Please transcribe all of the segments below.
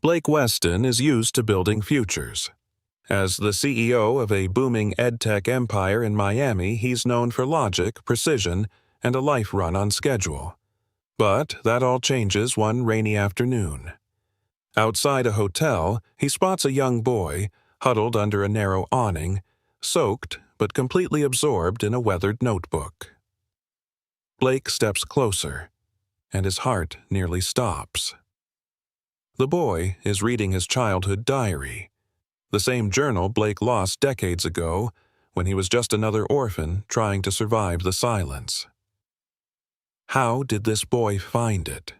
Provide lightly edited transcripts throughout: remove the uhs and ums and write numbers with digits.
Blake Weston is used to building futures. As the CEO of a booming edtech empire in Miami, he's known for logic, precision, and a life run on schedule. But that all changes one rainy afternoon. Outside a hotel, he spots a young boy, huddled under a narrow awning, soaked but completely absorbed in a weathered notebook. Blake steps closer, and his heart nearly stops. The boy is reading his childhood diary, the same journal Blake lost decades ago when he was just another orphan trying to survive the silence. How did this boy find it?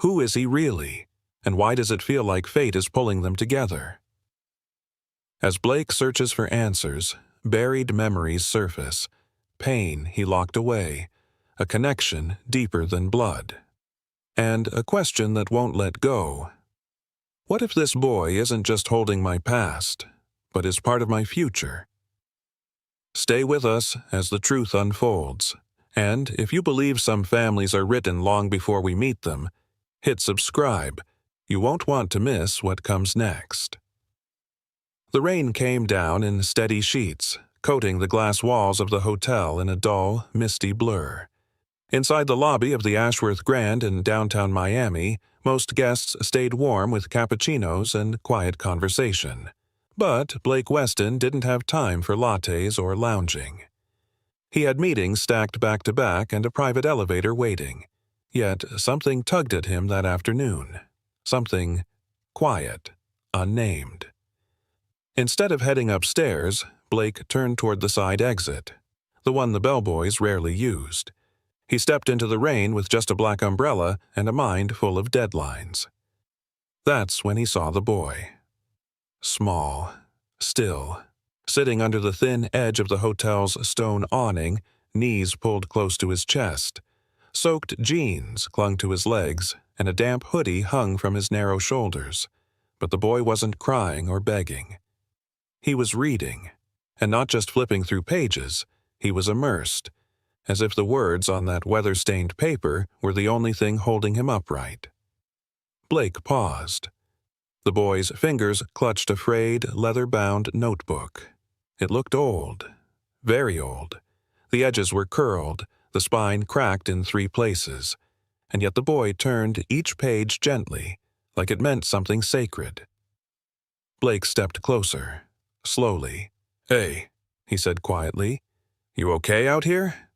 Who is he really? And why does it feel like fate is pulling them together? As Blake searches for answers, buried memories surface, pain he locked away, a connection deeper than blood, and a question that won't let go. What if this boy isn't just holding my past, but is part of my future? Stay with us as the truth unfolds, and if you believe some families are written long before we meet them, hit subscribe. You won't want to miss what comes next. The rain came down in steady sheets, coating the glass walls of the hotel in a dull, misty blur. Inside the lobby of the Ashworth Grand in downtown Miami, most guests stayed warm with cappuccinos and quiet conversation. But Blake Weston didn't have time for lattes or lounging. He had meetings stacked back to back and a private elevator waiting. Yet something tugged at him that afternoon. Something quiet, unnamed. Instead of heading upstairs, Blake turned toward the side exit, the one the bellboys rarely used. He stepped into the rain with just a black umbrella and a mind full of deadlines. That's when he saw the boy. Small, still, sitting under the thin edge of the hotel's stone awning, knees pulled close to his chest. Soaked jeans clung to his legs, and a damp hoodie hung from his narrow shoulders. But the boy wasn't crying or begging. He was reading, and not just flipping through pages. He was immersed, as if the words on that weather-stained paper were the only thing holding him upright. Blake paused. The boy's fingers clutched a frayed, leather-bound notebook. It looked old, very old. The edges were curled, the spine cracked in 3 places, and yet the boy turned each page gently, like it meant something sacred. Blake stepped closer, slowly. "Hey," he said quietly, "you okay out here?"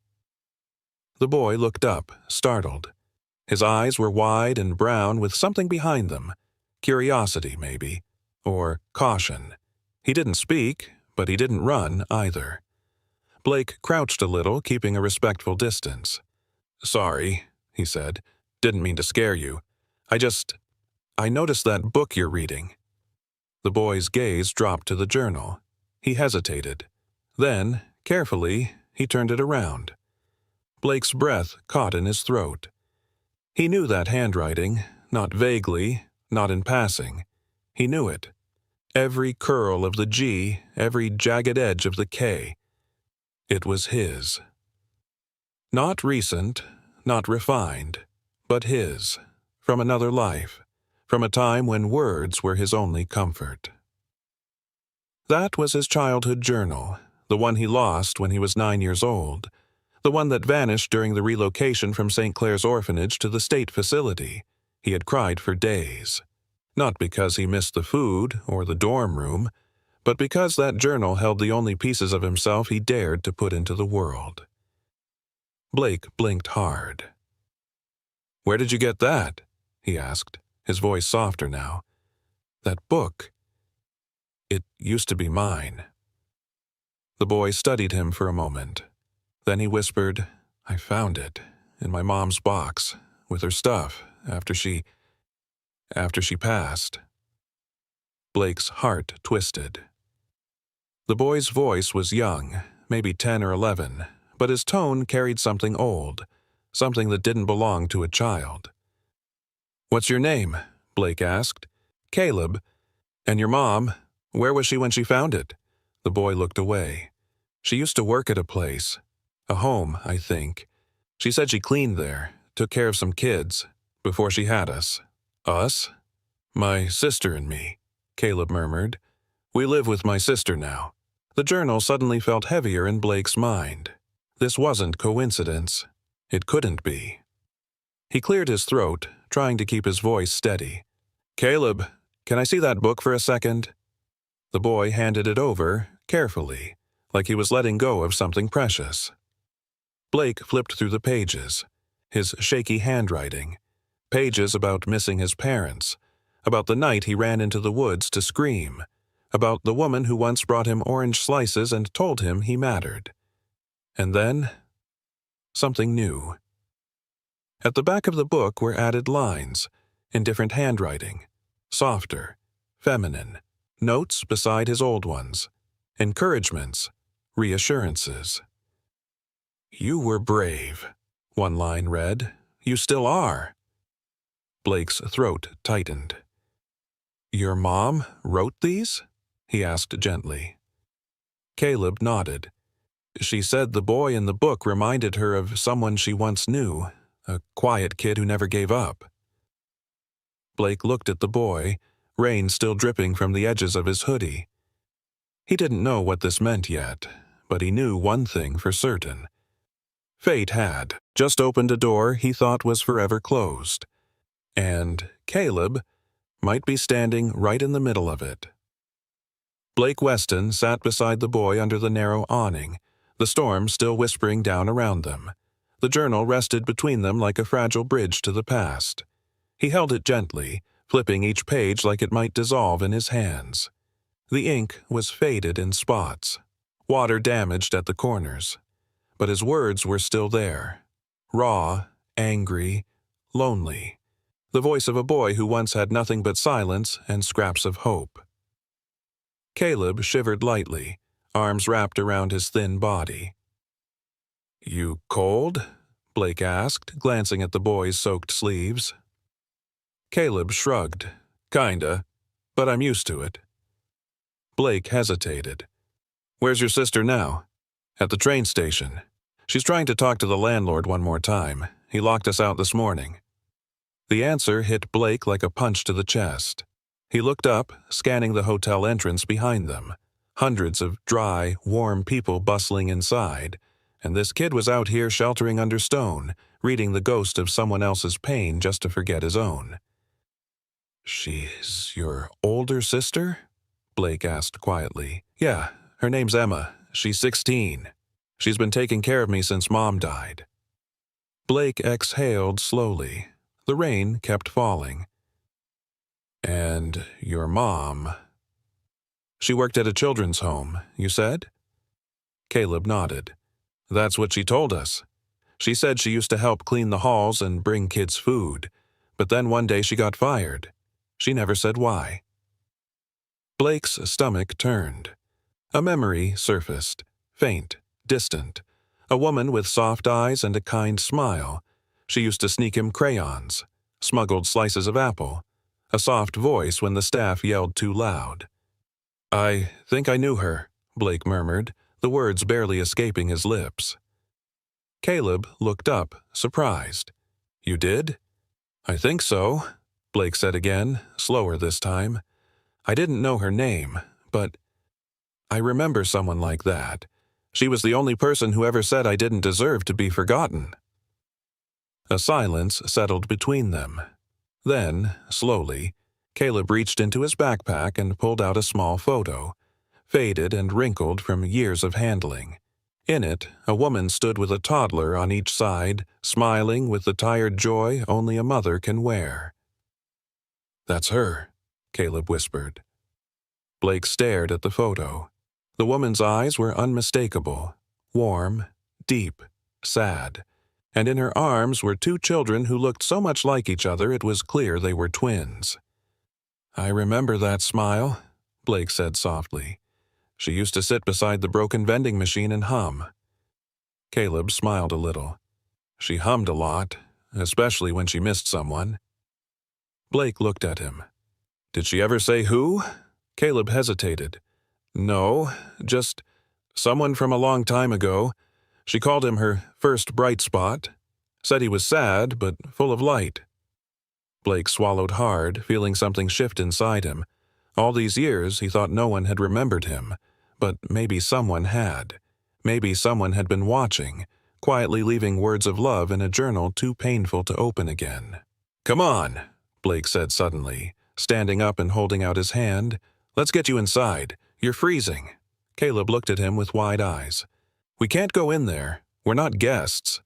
The boy looked up, startled. His eyes were wide and brown with something behind them. Curiosity, maybe. Or caution. He didn't speak, but he didn't run either. Blake crouched a little, keeping a respectful distance. "Sorry," he said. "Didn't mean to scare you. I noticed that book you're reading." The boy's gaze dropped to the journal. He hesitated. Then, carefully, he turned it around. Blake's breath caught in his throat. He knew that handwriting, not vaguely, not in passing. He knew it. Every curl of the G, every jagged edge of the K. It was his. Not recent, not refined, but his, from another life, from a time when words were his only comfort. That was his childhood journal, the one he lost when he was 9 years old. The one that vanished during the relocation from St. Clair's orphanage to the state facility. He had cried for days. Not because he missed the food or the dorm room, but because that journal held the only pieces of himself he dared to put into the world. Blake blinked hard. "Where did you get that?" he asked, his voice softer now. "That book. It used to be mine." The boy studied him for a moment. Then he whispered, "I found it, in my mom's box, with her stuff, after she passed." Blake's heart twisted. The boy's voice was young, maybe 10 or 11, but his tone carried something old, something that didn't belong to a child. "What's your name?" Blake asked. "Caleb. And your mom, where was she when she found it?" The boy looked away. "She used to work at a place. A home, I think. She said she cleaned there, took care of some kids, before she had us." "Us?" My sister and me, Caleb murmured. We live with my sister now. The journal suddenly felt heavier in Blake's mind. This wasn't coincidence. It couldn't be. He cleared his throat, trying to keep his voice steady. Caleb, can I see that book for a second? The boy handed it over, carefully, like he was letting go of something precious. Blake flipped through the pages, his shaky handwriting, pages about missing his parents, about the night he ran into the woods to scream, about the woman who once brought him orange slices and told him he mattered. And then, something new. At the back of the book were added lines, in different handwriting, softer, feminine, notes beside his old ones, encouragements, reassurances. You were brave, one line read. You still are. Blake's throat tightened. Your mom wrote these? He asked gently. Caleb nodded. She said the boy in the book reminded her of someone she once knew, a quiet kid who never gave up. Blake looked at the boy, rain still dripping from the edges of his hoodie. He didn't know what this meant yet, but he knew one thing for certain. Fate had just opened a door he thought was forever closed, and Caleb might be standing right in the middle of it. Blake Weston sat beside the boy under the narrow awning, the storm still whispering down around them. The journal rested between them like a fragile bridge to the past. He held it gently, flipping each page like it might dissolve in his hands. The ink was faded in spots, water damaged at the corners. But his words were still there, raw, angry, lonely, the voice of a boy who once had nothing but silence and scraps of hope. Caleb shivered lightly, arms wrapped around his thin body. You cold? Blake asked, glancing at the boy's soaked sleeves. Caleb shrugged. Kinda, but I'm used to it. Blake hesitated. Where's your sister now? At the train station. She's trying to talk to the landlord one more time. He locked us out this morning. The answer hit Blake like a punch to the chest. He looked up, scanning the hotel entrance behind them. Hundreds of dry, warm people bustling inside, and this kid was out here sheltering under stone, reading the ghost of someone else's pain just to forget his own. She's your older sister? Blake asked quietly. Yeah, her name's Emma. She's 16. She's been taking care of me since Mom died. Blake exhaled slowly. The rain kept falling. And your mom... She worked at a children's home, you said? Caleb nodded. That's what she told us. She said she used to help clean the halls and bring kids food, but then one day she got fired. She never said why. Blake's stomach turned. A memory surfaced, faint, distant. A woman with soft eyes and a kind smile. She used to sneak him crayons, smuggled slices of apple. A soft voice when the staff yelled too loud. I think I knew her, Blake murmured, the words barely escaping his lips. Caleb looked up, surprised. You did? I think so, Blake said again, slower this time. I didn't know her name, but I remember someone like that. She was the only person who ever said I didn't deserve to be forgotten. A silence settled between them. Then, slowly, Caleb reached into his backpack and pulled out a small photo, faded and wrinkled from years of handling. In it, a woman stood with a toddler on each side, smiling with the tired joy only a mother can wear. That's her, Caleb whispered. Blake stared at the photo. The woman's eyes were unmistakable, warm, deep, sad, and in her arms were two children who looked so much like each other it was clear they were twins. I remember that smile, Blake said softly. She used to sit beside the broken vending machine and hum. Caleb smiled a little. She hummed a lot, especially when she missed someone. Blake looked at him. Did she ever say who? Caleb hesitated. No, just someone from a long time ago. She called him her first bright spot. Said he was sad, but full of light. Blake swallowed hard, feeling something shift inside him. All these years, he thought no one had remembered him. But maybe someone had. Maybe someone had been watching, quietly leaving words of love in a journal too painful to open again. "Come on," Blake said suddenly, standing up and holding out his hand. "Let's get you inside. You're freezing." Caleb looked at him with wide eyes. "We can't go in there. We're not guests."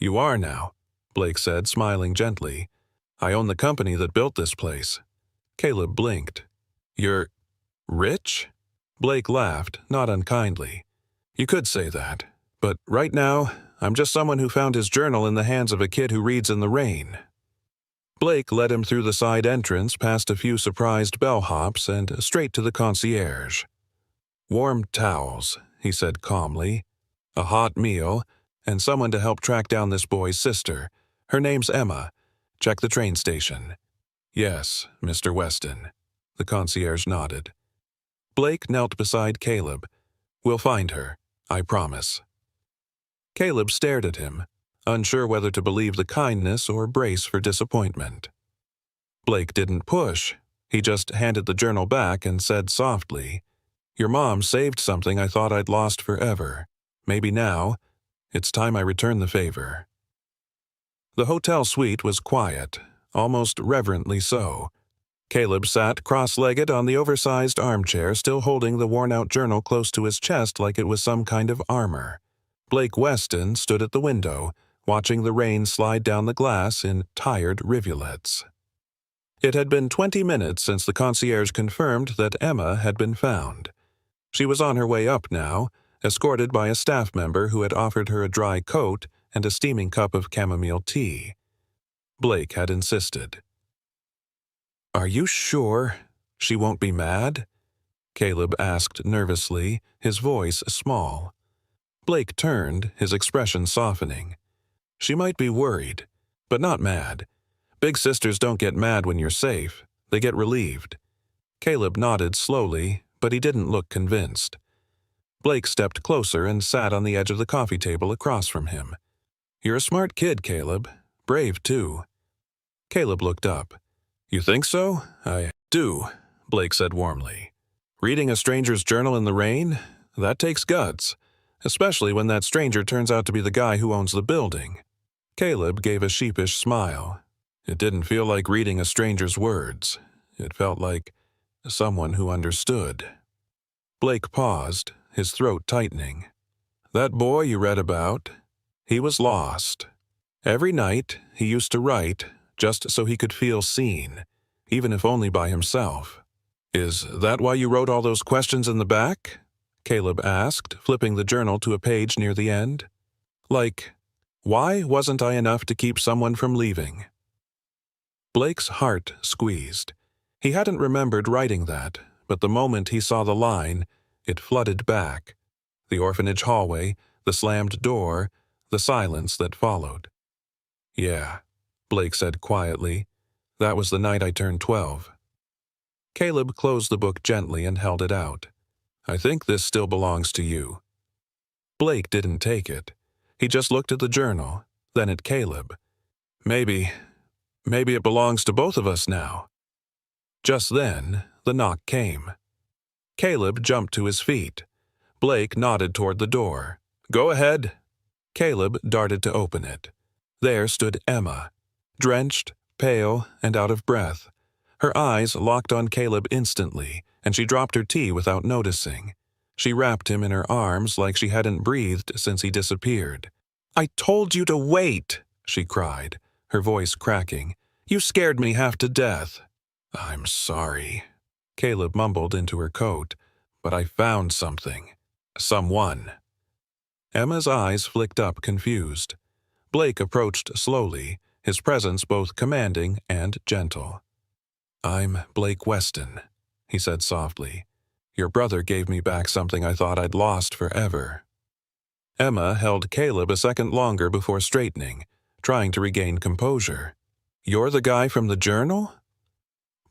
"You are now," Blake said, smiling gently. "I own the company that built this place." Caleb blinked. "You're rich?" Blake laughed, not unkindly. "You could say that. But right now, I'm just someone who found his journal in the hands of a kid who reads in the rain." Blake led him through the side entrance past a few surprised bellhops and straight to the concierge. "Warm towels," he said calmly, "a hot meal, and someone to help track down this boy's sister. Her name's Emma. Check the train station." "Yes, Mr. Weston." The concierge nodded. Blake knelt beside Caleb. "We'll find her, I promise." Caleb stared at him, unsure whether to believe the kindness or brace for disappointment. Blake didn't push. He just handed the journal back and said softly, "Your mom saved something I thought I'd lost forever. Maybe now, it's time I return the favor." The hotel suite was quiet, almost reverently so. Caleb sat cross-legged on the oversized armchair, still holding the worn-out journal close to his chest like it was some kind of armor. Blake Weston stood at the window, watching the rain slide down the glass in tired rivulets. It had been 20 minutes since the concierge confirmed that Emma had been found. She was on her way up now, escorted by a staff member who had offered her a dry coat and a steaming cup of chamomile tea. Blake had insisted. "Are you sure she won't be mad?" Caleb asked nervously, his voice small. Blake turned, his expression softening. "She might be worried, but not mad. Big sisters don't get mad when you're safe. They get relieved." Caleb nodded slowly, but he didn't look convinced. Blake stepped closer and sat on the edge of the coffee table across from him. "You're a smart kid, Caleb. Brave, too." Caleb looked up. "You think so?" "I do," Blake said warmly. "Reading a stranger's journal in the rain? That takes guts, especially when that stranger turns out to be the guy who owns the building." Caleb gave a sheepish smile. It didn't feel like reading a stranger's words. It felt like someone who understood. Blake paused, his throat tightening. "That boy you read about, he was lost. Every night he used to write, just so he could feel seen, even if only by himself." "Is that why you wrote all those questions in the back?" Caleb asked, flipping the journal to a page near the end. "Like, why wasn't I enough to keep someone from leaving?" Blake's heart squeezed. He hadn't remembered writing that, but the moment he saw the line, it flooded back. The orphanage hallway, the slammed door, the silence that followed. "Yeah," Blake said quietly. "That was the night I turned 12. Caleb closed the book gently and held it out. "I think this still belongs to you." Blake didn't take it. He just looked at the journal, then at Caleb. Maybe it belongs to both of us now." Just then, the knock came. Caleb jumped to his feet. Blake nodded toward the door. "Go ahead." Caleb darted to open it. There stood Emma, drenched, pale, and out of breath. Her eyes locked on Caleb instantly, and she dropped her tea without noticing. She wrapped him in her arms like she hadn't breathed since he disappeared. "I told you to wait," she cried, her voice cracking. "You scared me half to death." "I'm sorry," Caleb mumbled into her coat, "but I found something. Someone." Emma's eyes flicked up confused. Blake approached slowly, his presence both commanding and gentle. "I'm Blake Weston," he said softly. "Your brother gave me back something I thought I'd lost forever." Emma held Caleb a second longer before straightening, trying to regain composure. "You're the guy from the journal?"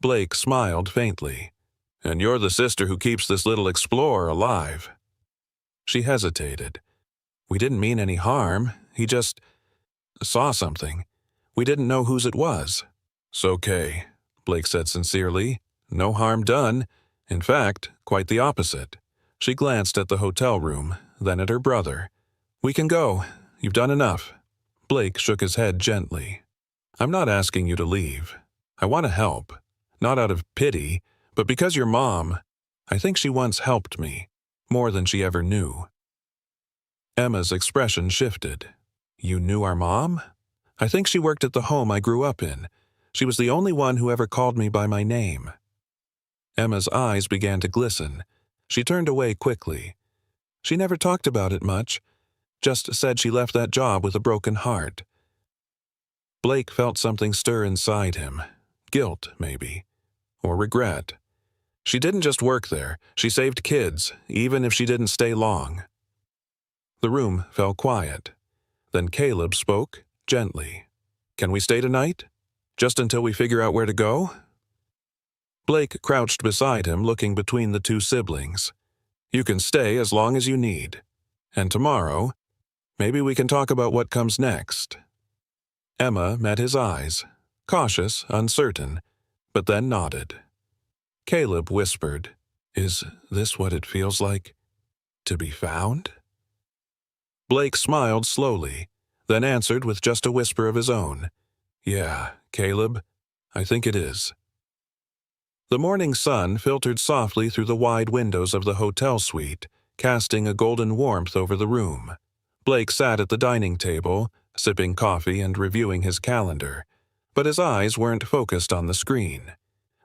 Blake smiled faintly. "And you're the sister who keeps this little explorer alive." She hesitated. "We didn't mean any harm. He just saw something. We didn't know whose it was." "It's okay," Blake said sincerely. "No harm done. In fact, quite the opposite." She glanced at the hotel room, then at her brother. "We can go. You've done enough." Blake shook his head gently. "I'm not asking you to leave. I want to help. Not out of pity, but because your mom, I think she once helped me, more than she ever knew." Emma's expression shifted. "You knew our mom?" "I think she worked at the home I grew up in. She was the only one who ever called me by my name." Emma's eyes began to glisten. She turned away quickly. "She never talked about it much, just said she left that job with a broken heart." Blake felt something stir inside him. Guilt, maybe. Or regret. She didn't just work there. She saved kids, even if she didn't stay long. The room fell quiet. Then Caleb spoke, gently. "Can we stay tonight? Just until we figure out where to go?" Blake crouched beside him, looking between the two siblings. "You can stay as long as you need. And tomorrow, maybe we can talk about what comes next." Emma met his eyes, cautious, uncertain, but then nodded. Caleb whispered, "Is this what it feels like to be found?" Blake smiled slowly, then answered with just a whisper of his own. "Yeah, Caleb, I think it is." The morning sun filtered softly through the wide windows of the hotel suite, casting a golden warmth over the room. Blake sat at the dining table, sipping coffee and reviewing his calendar, but his eyes weren't focused on the screen.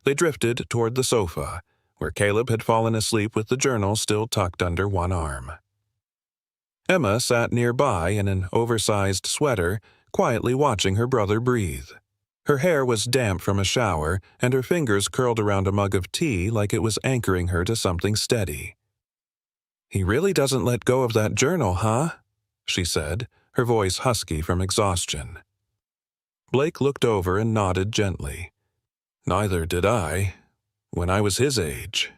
They drifted toward the sofa, where Caleb had fallen asleep with the journal still tucked under one arm. Emma sat nearby in an oversized sweater, quietly watching her brother breathe. Her hair was damp from a shower, and her fingers curled around a mug of tea like it was anchoring her to something steady. "He really doesn't let go of that journal, huh?" she said, her voice husky from exhaustion. Blake looked over and nodded gently. "Neither did I, when I was his age."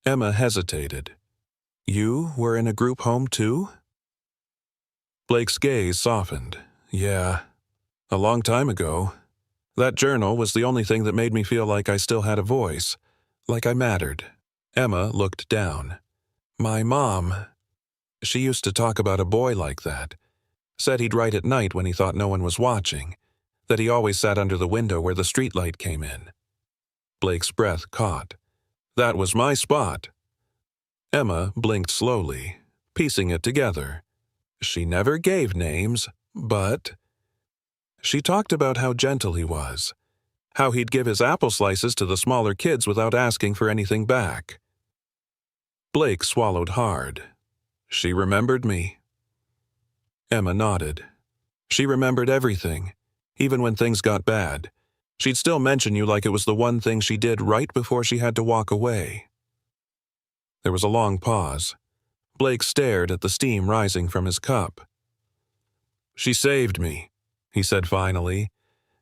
Emma hesitated. "You were in a group home too?" Blake's gaze softened. "Yeah. A long time ago. That journal was the only thing that made me feel like I still had a voice, like I mattered." Emma looked down. "My mom, she used to talk about a boy like that. Said he'd write at night when he thought no one was watching, that he always sat under the window where the streetlight came in." Blake's breath caught. "That was my spot." Emma blinked slowly, piecing it together. "She never gave names, but—" She talked about how gentle he was, how he'd give his apple slices to the smaller kids without asking for anything back. Blake swallowed hard. "She remembered me." Emma nodded. "She remembered everything, even when things got bad. She'd still mention you like it was the one thing she did right before she had to walk away." There was a long pause. Blake stared at the steam rising from his cup. "She saved me," he said finally,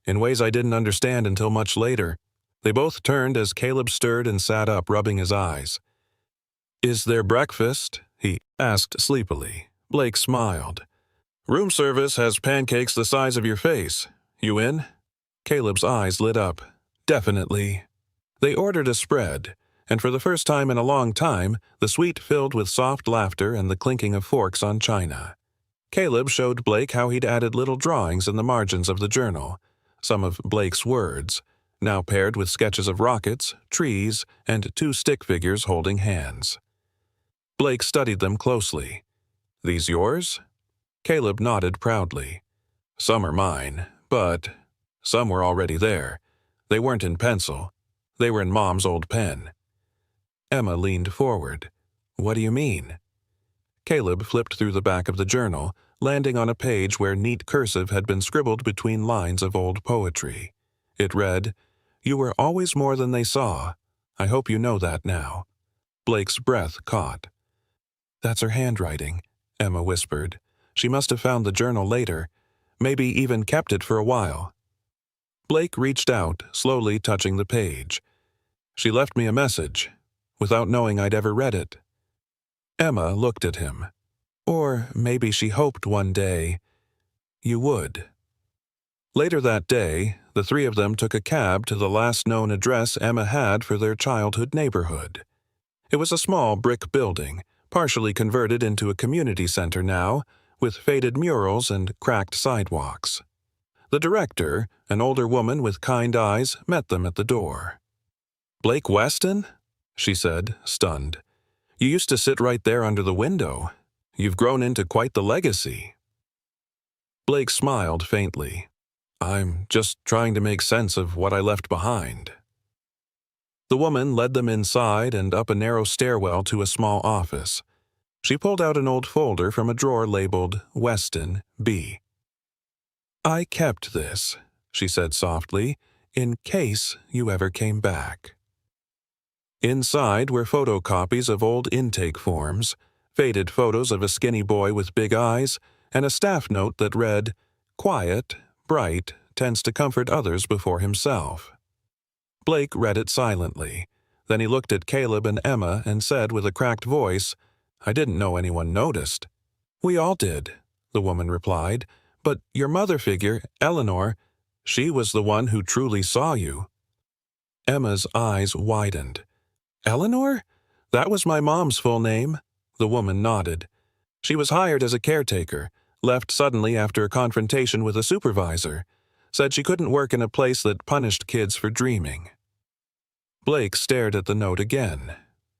"in ways I didn't understand until much later." They both turned as Caleb stirred and sat up, rubbing his eyes. "Is there breakfast?" he asked sleepily. Blake smiled. "Room service has pancakes the size of your face. You in?" Caleb's eyes lit up. "Definitely." They ordered a spread, and for the first time in a long time, the suite filled with soft laughter and the clinking of forks on china. Caleb showed Blake how he'd added little drawings in the margins of the journal, some of Blake's words, now paired with sketches of rockets, trees, and two stick figures holding hands. Blake studied them closely. "These yours?" Caleb nodded proudly. "Some are mine, but some were already there. They weren't in pencil. They were in Mom's old pen." Emma leaned forward. "What do you mean?" Caleb flipped through the back of the journal, landing on a page where neat cursive had been scribbled between lines of old poetry. It read, "You were always more than they saw. I hope you know that now." Blake's breath caught. "That's her handwriting," Emma whispered. "She must have found the journal later, maybe even kept it for a while." Blake reached out, slowly touching the page. "She left me a message, without knowing I'd ever read it." Emma looked at him. "Or maybe she hoped one day you would." Later that day, the three of them took a cab to the last known address Emma had for their childhood neighborhood. It was a small brick building, partially converted into a community center now, with faded murals and cracked sidewalks. The director, an older woman with kind eyes, met them at the door. "Blake Weston?" she said, stunned. "You used to sit right there under the window. You've grown into quite the legacy." Blake smiled faintly. "I'm just trying to make sense of what I left behind." The woman led them inside and up a narrow stairwell to a small office. She pulled out an old folder from a drawer labeled Weston B. "I kept this," she said softly, "in case you ever came back." Inside were photocopies of old intake forms, faded photos of a skinny boy with big eyes, and a staff note that read, "Quiet, bright, tends to comfort others before himself." Blake read it silently. Then he looked at Caleb and Emma and said with a cracked voice, "I didn't know anyone noticed." "We all did," the woman replied. "But your mother figure, Eleanor, she was the one who truly saw you." Emma's eyes widened. "Eleanor? That was my mom's full name." The woman nodded. "She was hired as a caretaker, left suddenly after a confrontation with a supervisor. Said she couldn't work in a place that punished kids for dreaming." Blake stared at the note again.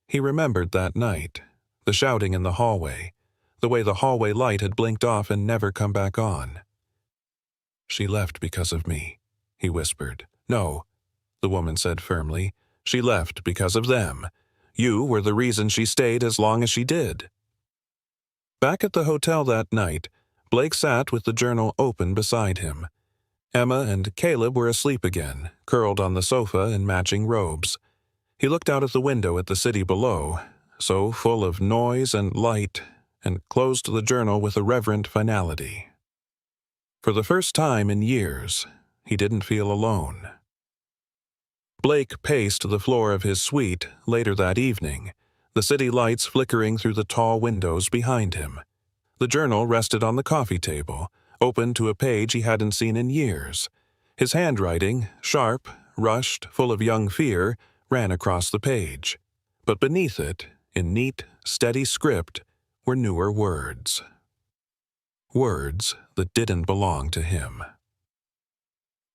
He remembered that night, the shouting in the hallway, the way the hallway light had blinked off and never come back on. "She left because of me," he whispered. "No," the woman said firmly. "She left because of them. You were the reason she stayed as long as she did." Back at the hotel that night, Blake sat with the journal open beside him. Emma and Caleb were asleep again, curled on the sofa in matching robes. He looked out at the window at the city below, so full of noise and light, and closed the journal with a reverent finality. For the first time in years, he didn't feel alone. Blake paced the floor of his suite later that evening, the city lights flickering through the tall windows behind him. The journal rested on the coffee table, open to a page he hadn't seen in years. His handwriting, sharp, rushed, full of young fear, ran across the page. But beneath it, in neat, steady script, were newer words. Words that didn't belong to him.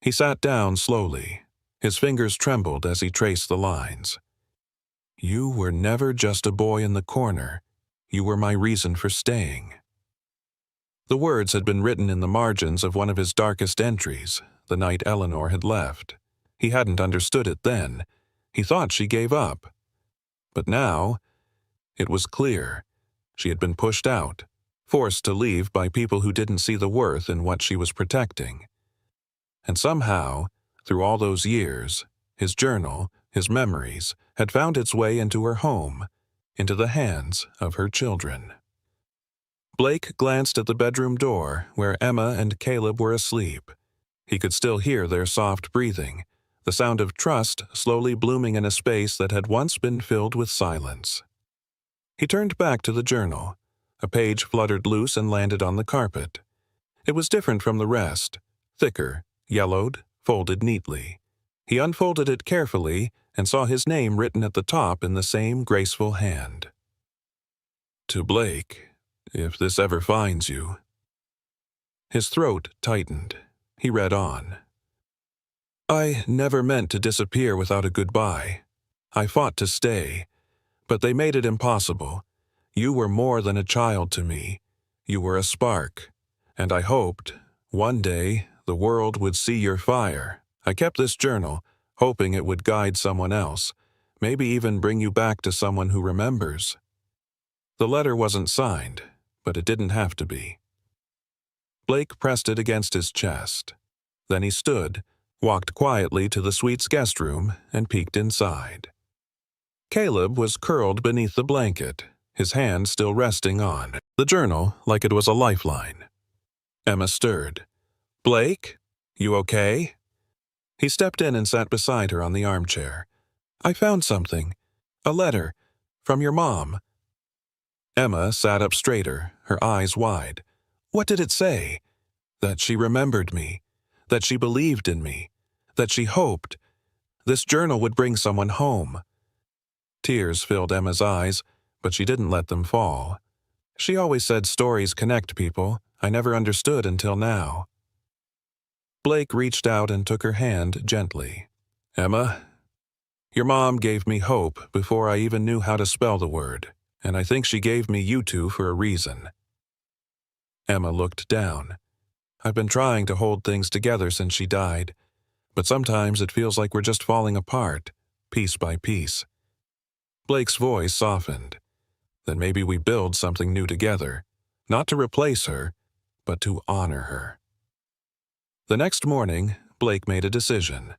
He sat down slowly. His fingers trembled as he traced the lines. "You were never just a boy in the corner. You were my reason for staying." The words had been written in the margins of one of his darkest entries, the night Eleanor had left. He hadn't understood it then. He thought she gave up. But now, it was clear. She had been pushed out, forced to leave by people who didn't see the worth in what she was protecting. And somehow, through all those years, his journal, his memories, had found its way into her home, into the hands of her children. Blake glanced at the bedroom door where Emma and Caleb were asleep. He could still hear their soft breathing, the sound of trust slowly blooming in a space that had once been filled with silence. He turned back to the journal. A page fluttered loose and landed on the carpet. It was different from the rest, thicker, yellowed, folded neatly. He unfolded it carefully and saw his name written at the top in the same graceful hand. "To Blake, if this ever finds you." His throat tightened. He read on. "I never meant to disappear without a goodbye. I fought to stay, but they made it impossible. You were more than a child to me. You were a spark, and I hoped, one day, the world would see your fire. I kept this journal, hoping it would guide someone else, maybe even bring you back to someone who remembers." The letter wasn't signed, but it didn't have to be. Blake pressed it against his chest. Then he stood, walked quietly to the suite's guest room, and peeked inside. Caleb was curled beneath the blanket, his hand still resting on the journal like it was a lifeline. Emma stirred. "Blake? You okay?" He stepped in and sat beside her on the armchair. "I found something. A letter. From your mom." Emma sat up straighter, her eyes wide. "What did it say?" "That she remembered me. that she believed in me, that she hoped this journal would bring someone home. Tears filled Emma's eyes, but she didn't let them fall. She always said stories connect people. I never understood until now. Blake reached out and took her hand gently. Emma, your mom gave me hope before I even knew how to spell the word, and I think she gave me you two for a reason. Emma looked down. I've been trying to hold things together since she died, but sometimes it feels like we're just falling apart, piece by piece. Blake's voice softened. Then maybe we build something new together, not to replace her, but to honor her. The next morning, Blake made a decision.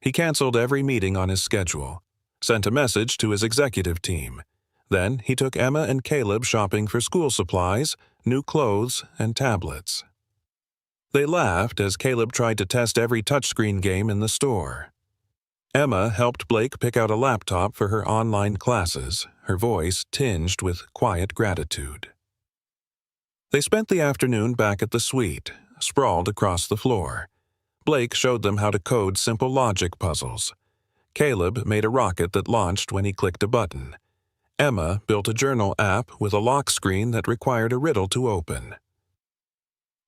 He canceled every meeting on his schedule, sent a message to his executive team. Then he took Emma and Caleb shopping for school supplies, new clothes, and tablets. They laughed as Caleb tried to test every touchscreen game in the store. Emma helped Blake pick out a laptop for her online classes, her voice tinged with quiet gratitude. They spent the afternoon back at the suite, sprawled across the floor. Blake showed them how to code simple logic puzzles. Caleb made a rocket that launched when he clicked a button. Emma built a journal app with a lock screen that required a riddle to open.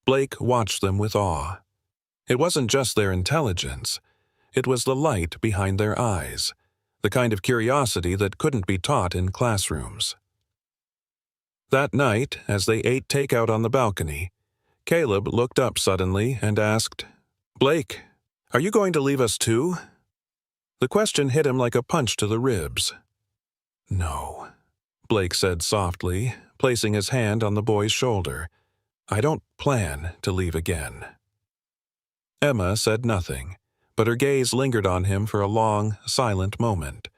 Blake watched them with awe. It wasn't just their intelligence. It was the light behind their eyes, the kind of curiosity that couldn't be taught in classrooms. That night, as they ate takeout on the balcony, Caleb looked up suddenly and asked, Blake, are you going to leave us too? The question hit him like a punch to the ribs. No, Blake said softly, placing his hand on the boy's shoulder. I don't plan to leave again. Emma said nothing, but her gaze lingered on him for a long, silent moment,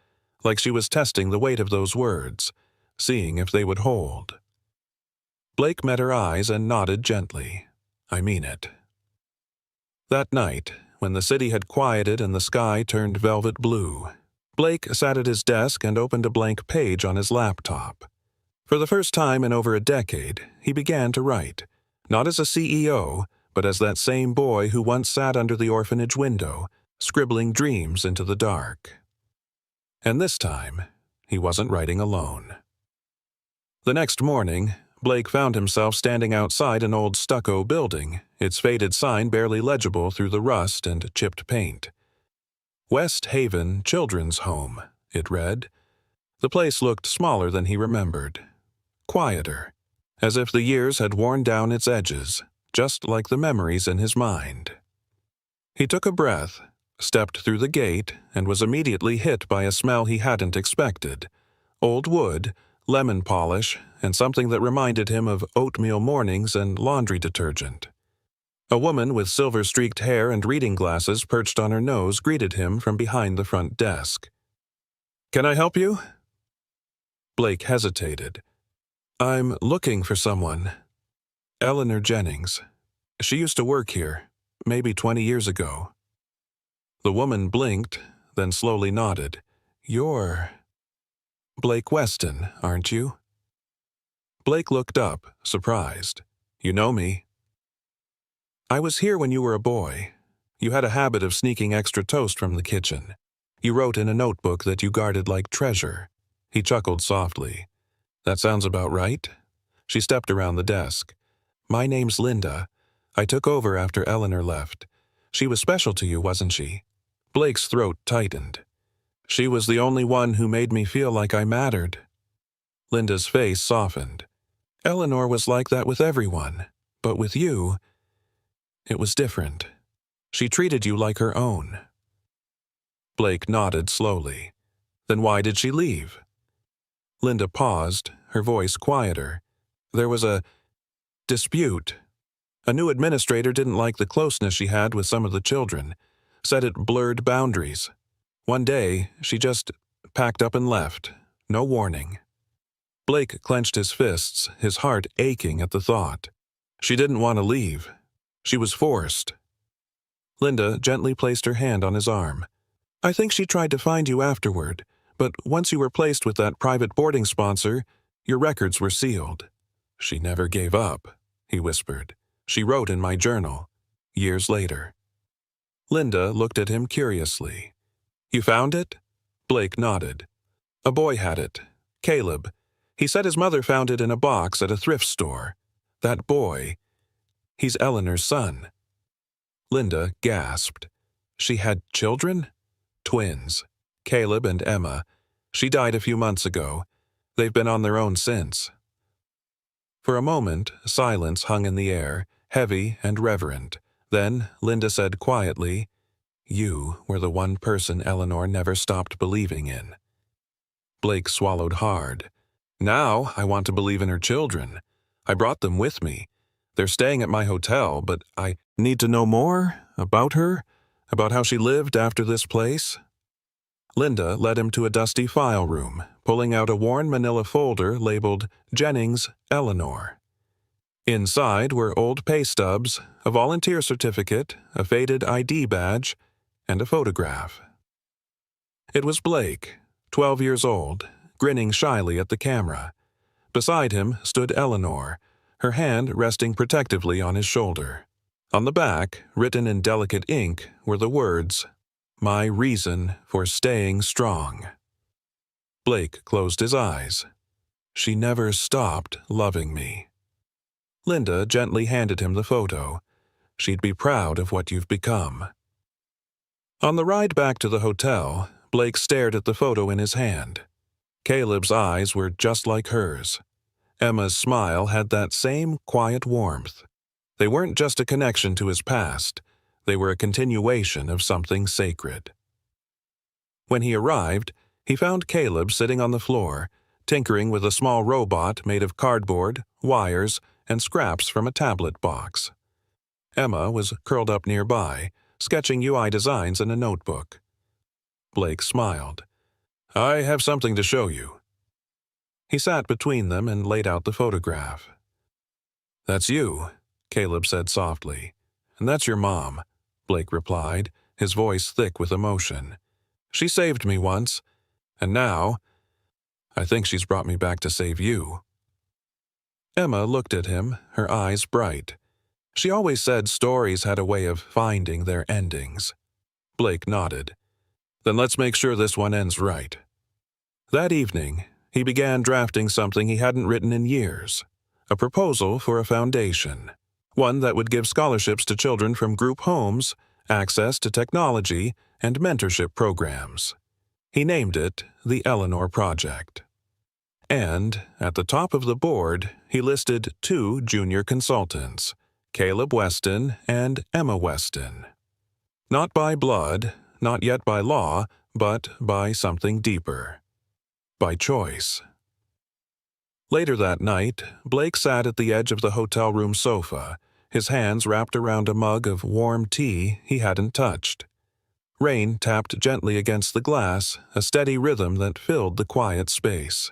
like she was testing the weight of those words, seeing if they would hold. Blake met her eyes and nodded gently. I mean it. That night, when the city had quieted and the sky turned velvet blue, Blake sat at his desk and opened a blank page on his laptop. For the first time in over a decade, he began to write, not as a CEO, but as that same boy who once sat under the orphanage window, scribbling dreams into the dark. And this time, he wasn't writing alone. The next morning, Blake found himself standing outside an old stucco building, its faded sign barely legible through the rust and chipped paint. West Haven Children's Home, it read. The place looked smaller than he remembered, quieter, as if the years had worn down its edges, just like the memories in his mind. He took a breath, stepped through the gate, and was immediately hit by a smell he hadn't expected. Old wood, lemon polish, and something that reminded him of oatmeal mornings and laundry detergent. A woman with silver-streaked hair and reading glasses perched on her nose greeted him from behind the front desk. Can I help you? Blake hesitated. I'm looking for someone. Eleanor Jennings. She used to work here, maybe 20 years ago. The woman blinked, then slowly nodded. You're Blake Weston, aren't you? Blake looked up, surprised. You know me. I was here when you were a boy. You had a habit of sneaking extra toast from the kitchen. You wrote in a notebook that you guarded like treasure. He chuckled softly. That sounds about right. She stepped around the desk. My name's Linda. I took over after Eleanor left. She was special to you, wasn't she? Blake's throat tightened. She was the only one who made me feel like I mattered. Linda's face softened. Eleanor was like that with everyone, but with you, it was different. She treated you like her own. Blake nodded slowly. Then why did she leave? Linda paused, her voice quieter. There was a dispute. A new administrator didn't like the closeness she had with some of the children, said it blurred boundaries. One day, she just packed up and left, no warning. Blake clenched his fists, his heart aching at the thought. She didn't want to leave. She was forced. Linda gently placed her hand on his arm. I think she tried to find you afterward, but once you were placed with that private boarding sponsor, your records were sealed. She never gave up, he whispered. She wrote in my journal. years later. Linda looked at him curiously. "You found it?" Blake nodded. "A boy had it. Caleb. He said his mother found it in a box at a thrift store. That boy, he's Eleanor's son." Linda gasped. She had children? Twins. Caleb and Emma. She died a few months ago. They've been on their own since. For a moment, silence hung in the air, heavy and reverent. Then Linda said quietly, "You were the one person Eleanor never stopped believing in." Blake swallowed hard. "Now I want to believe in her children. I brought them with me. They're staying at my hotel, but I need to know more about her, about how she lived after this place." Linda led him to a dusty file room, pulling out a worn manila folder labeled Jennings, Eleanor. Inside were old pay stubs, a volunteer certificate, a faded ID badge, and a photograph. It was Blake, 12 years old, grinning shyly at the camera. Beside him stood Eleanor, her hand resting protectively on his shoulder. On the back, written in delicate ink, were the words, "My reason for staying strong." Blake closed his eyes. "She never stopped loving me." Linda gently handed him the photo. "She'd be proud of what you've become." On the ride back to the hotel, Blake stared at the photo in his hand. Caleb's eyes were just like hers. Emma's smile had that same quiet warmth. They weren't just a connection to his past. They were a continuation of something sacred. When he arrived, he found Caleb sitting on the floor, tinkering with a small robot made of cardboard, wires, and scraps from a tablet box. Emma was curled up nearby, sketching UI designs in a notebook. Blake smiled. "I have something to show you." He sat between them and laid out the photograph. "That's you," Caleb said softly. "And that's your mom," Blake replied, his voice thick with emotion. "She saved me once, and now, I think she's brought me back to save you." Emma looked at him, her eyes bright. She always said stories had a way of finding their endings. Blake nodded. "Then let's make sure this one ends right." That evening, he began drafting something he hadn't written in years, a proposal for a foundation, one that would give scholarships to children from group homes, access to technology, and mentorship programs. He named it the Eleanor Project. And, at the top of the board, he listed 2 junior consultants, Caleb Weston and Emma Weston. Not by blood, not yet by law, but by something deeper. By choice. Later that night, Blake sat at the edge of the hotel room sofa, his hands wrapped around a mug of warm tea he hadn't touched. Rain tapped gently against the glass, a steady rhythm that filled the quiet space.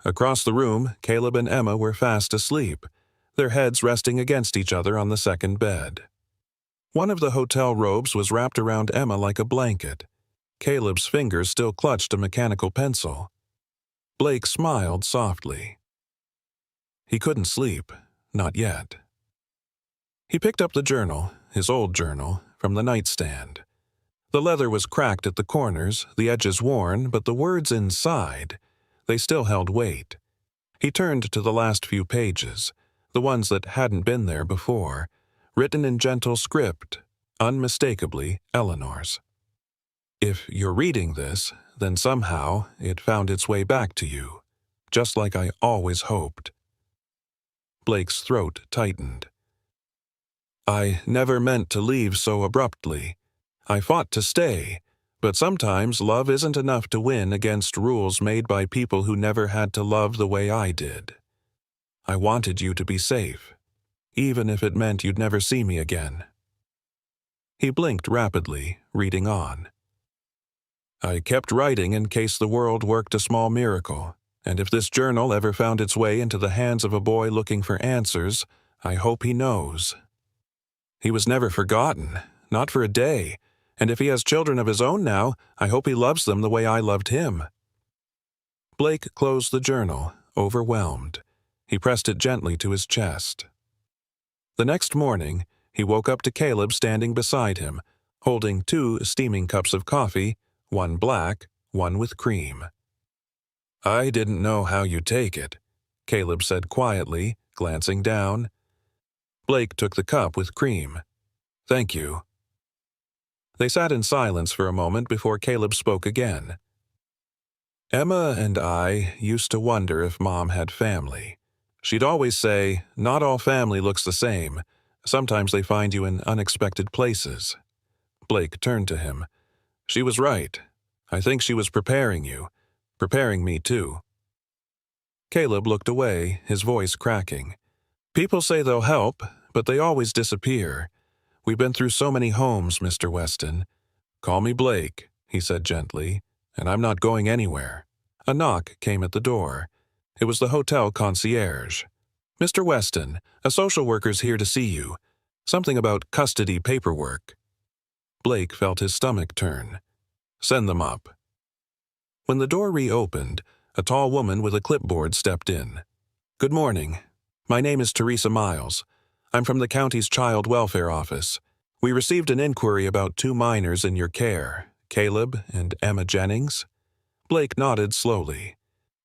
Across the room, Caleb and Emma were fast asleep, their heads resting against each other on the second bed. One of the hotel robes was wrapped around Emma like a blanket. Caleb's fingers still clutched a mechanical pencil. Blake smiled softly. He couldn't sleep, not yet. He picked up the journal, his old journal, from the nightstand. The leather was cracked at the corners, the edges worn, but the words inside, they still held weight. He turned to the last few pages, the ones that hadn't been there before, written in gentle script, unmistakably Eleanor's. "If you're reading this, then somehow it found its way back to you, just like I always hoped." Blake's throat tightened. "I never meant to leave so abruptly. I fought to stay, but sometimes love isn't enough to win against rules made by people who never had to love the way I did. I wanted you to be safe, even if it meant you'd never see me again." He blinked rapidly, reading on. "I kept writing in case the world worked a small miracle, and if this journal ever found its way into the hands of a boy looking for answers, I hope he knows. He was never forgotten, not for a day, and if he has children of his own now, I hope he loves them the way I loved him." Blake closed the journal, overwhelmed. He pressed it gently to his chest. The next morning, He woke up to Caleb standing beside him, holding 2 steaming cups of coffee, one black, one with cream. "I didn't know how you'd take it," Caleb said quietly, glancing down. Blake took the cup with cream. "Thank you." They sat in silence for a moment before Caleb spoke again. "Emma and I used to wonder if Mom had family. She'd always say, 'Not all family looks the same. Sometimes they find you in unexpected places.'" Blake turned to him. "She was right. I think she was preparing you. Preparing me, too." Caleb looked away, his voice cracking. "People say they'll help, but they always disappear. We've been through so many homes, Mr. Weston." "Call me Blake," he said gently, "and I'm not going anywhere." A knock came at the door. It was the hotel concierge. "Mr. Weston, a social worker's here to see you. Something about custody paperwork." Blake felt his stomach turn. "Send them up." When the door reopened, a tall woman with a clipboard stepped in. "Good morning. My name is Teresa Miles. I'm from the county's Child Welfare Office. We received an inquiry about 2 minors in your care, Caleb and Emma Jennings." Blake nodded slowly.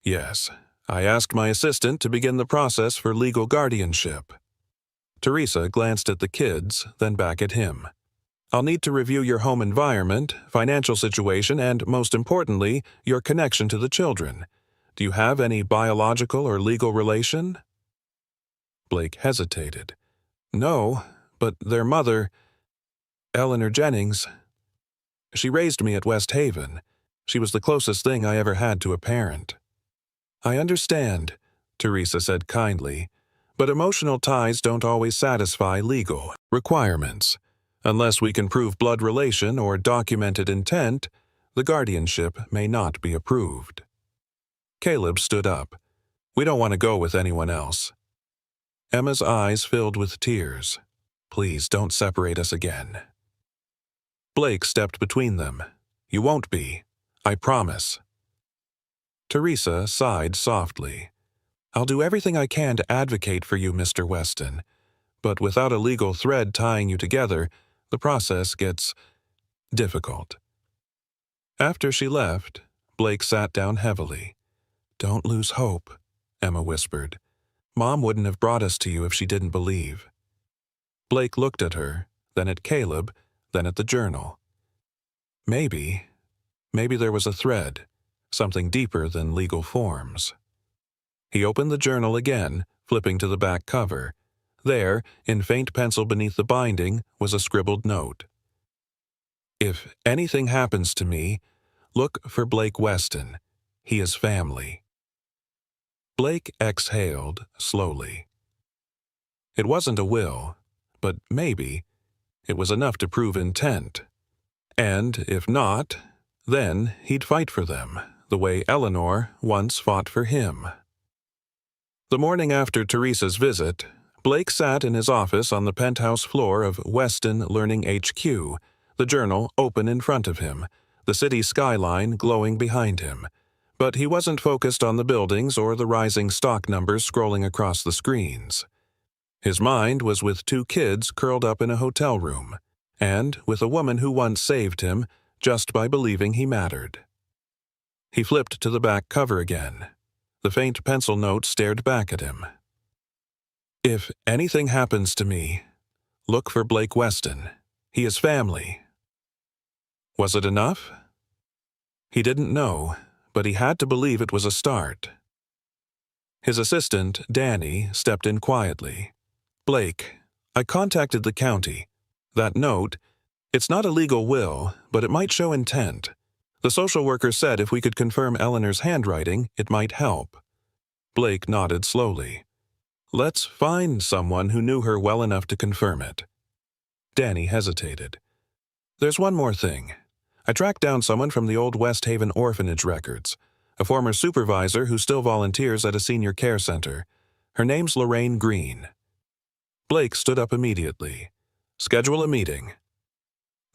"Yes, I asked my assistant to begin the process for legal guardianship." Teresa glanced at the kids, then back at him. "I'll need to review your home environment, financial situation, and, most importantly, your connection to the children. Do you have any biological or legal relation?" Blake hesitated. "No, but their mother, Eleanor Jennings, she raised me at West Haven. She was the closest thing I ever had to a parent." "I understand," Teresa said kindly, "but emotional ties don't always satisfy legal requirements. Unless we can prove blood relation or documented intent, the guardianship may not be approved." Caleb stood up. "We don't want to go with anyone else." Emma's eyes filled with tears. "Please don't separate us again." Blake stepped between them. "You won't be. I promise." Teresa sighed softly. "I'll do everything I can to advocate for you, Mr. Weston. But without a legal thread tying you together, the process gets difficult." After she left, Blake sat down heavily. "Don't lose hope," Emma whispered. "Mom wouldn't have brought us to you if she didn't believe." Blake looked at her, then at Caleb, then at the journal. Maybe there was a thread, something deeper than legal forms. He opened the journal again, flipping to the back cover. There, in faint pencil beneath the binding, was a scribbled note. "If anything happens to me, look for Blake Weston. He is family." Blake exhaled slowly. It wasn't a will, but maybe it was enough to prove intent. And if not, then he'd fight for them, the way Eleanor once fought for him. The morning after Teresa's visit, Blake sat in his office on the penthouse floor of Weston Learning HQ, the journal open in front of him, the city skyline glowing behind him. But he wasn't focused on the buildings or the rising stock numbers scrolling across the screens. His mind was with 2 kids curled up in a hotel room, and with a woman who once saved him just by believing he mattered. He flipped to the back cover again. The faint pencil note stared back at him. "If anything happens to me, look for Blake Weston. He is family." Was it enough? He didn't know, but he had to believe it was a start. His assistant, Danny, stepped in quietly. "Blake, I contacted the county. That note, it's not a legal will, but it might show intent. The social worker said if we could confirm Eleanor's handwriting, it might help." Blake nodded slowly. "Let's find someone who knew her well enough to confirm it." Danny hesitated. "There's one more thing. I tracked down someone from the old West Haven orphanage records, a former supervisor who still volunteers at a senior care center. Her name's Lorraine Green." Blake stood up immediately. "Schedule a meeting."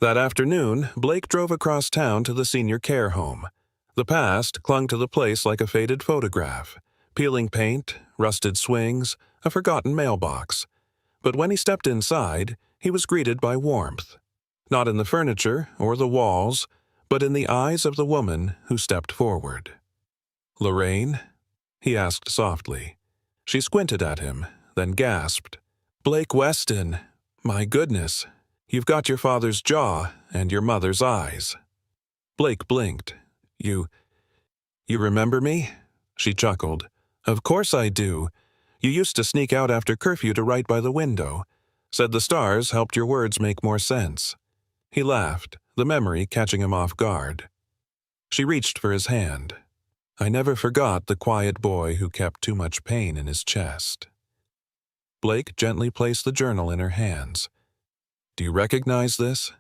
That afternoon, Blake drove across town to the senior care home. The past clung to the place like a faded photograph. Peeling paint, rusted swings, a forgotten mailbox. But when he stepped inside, he was greeted by warmth, not in the furniture or the walls, but in the eyes of the woman who stepped forward. "Lorraine?" he asked softly. She squinted at him, then gasped. "Blake Weston! My goodness, you've got your father's jaw and your mother's eyes." Blake blinked. You remember me?" She chuckled. "Of course I do. You used to sneak out after curfew to write by the window. Said the stars helped your words make more sense." He laughed, the memory catching him off guard. She reached for his hand. "I never forgot the quiet boy who kept too much pain in his chest." Blake gently placed the journal in her hands. "Do you recognize this?"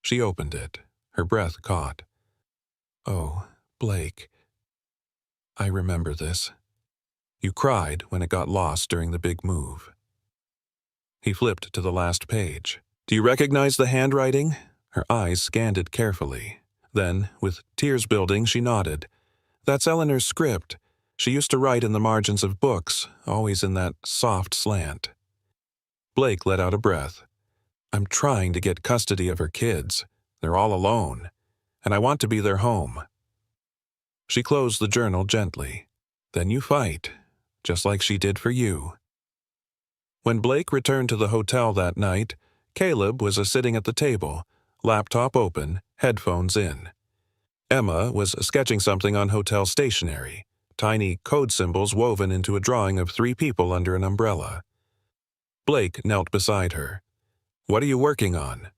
She opened it, her breath caught. "Oh, Blake. I remember this. You cried when it got lost during the big move." He flipped to the last page. "Do you recognize the handwriting?" Her eyes scanned it carefully. Then, with tears building, she nodded. "That's Eleanor's script. She used to write in the margins of books, always in that soft slant." Blake let out a breath. "I'm trying to get custody of her kids. They're all alone, and I want to be their home." She closed the journal gently. "Then you fight, just like she did for you." When Blake returned to the hotel that night, Caleb was sitting at the table, laptop open, headphones in. Emma was sketching something on hotel stationery, tiny code symbols woven into a drawing of 3 people under an umbrella. Blake knelt beside her. "What are you working on?"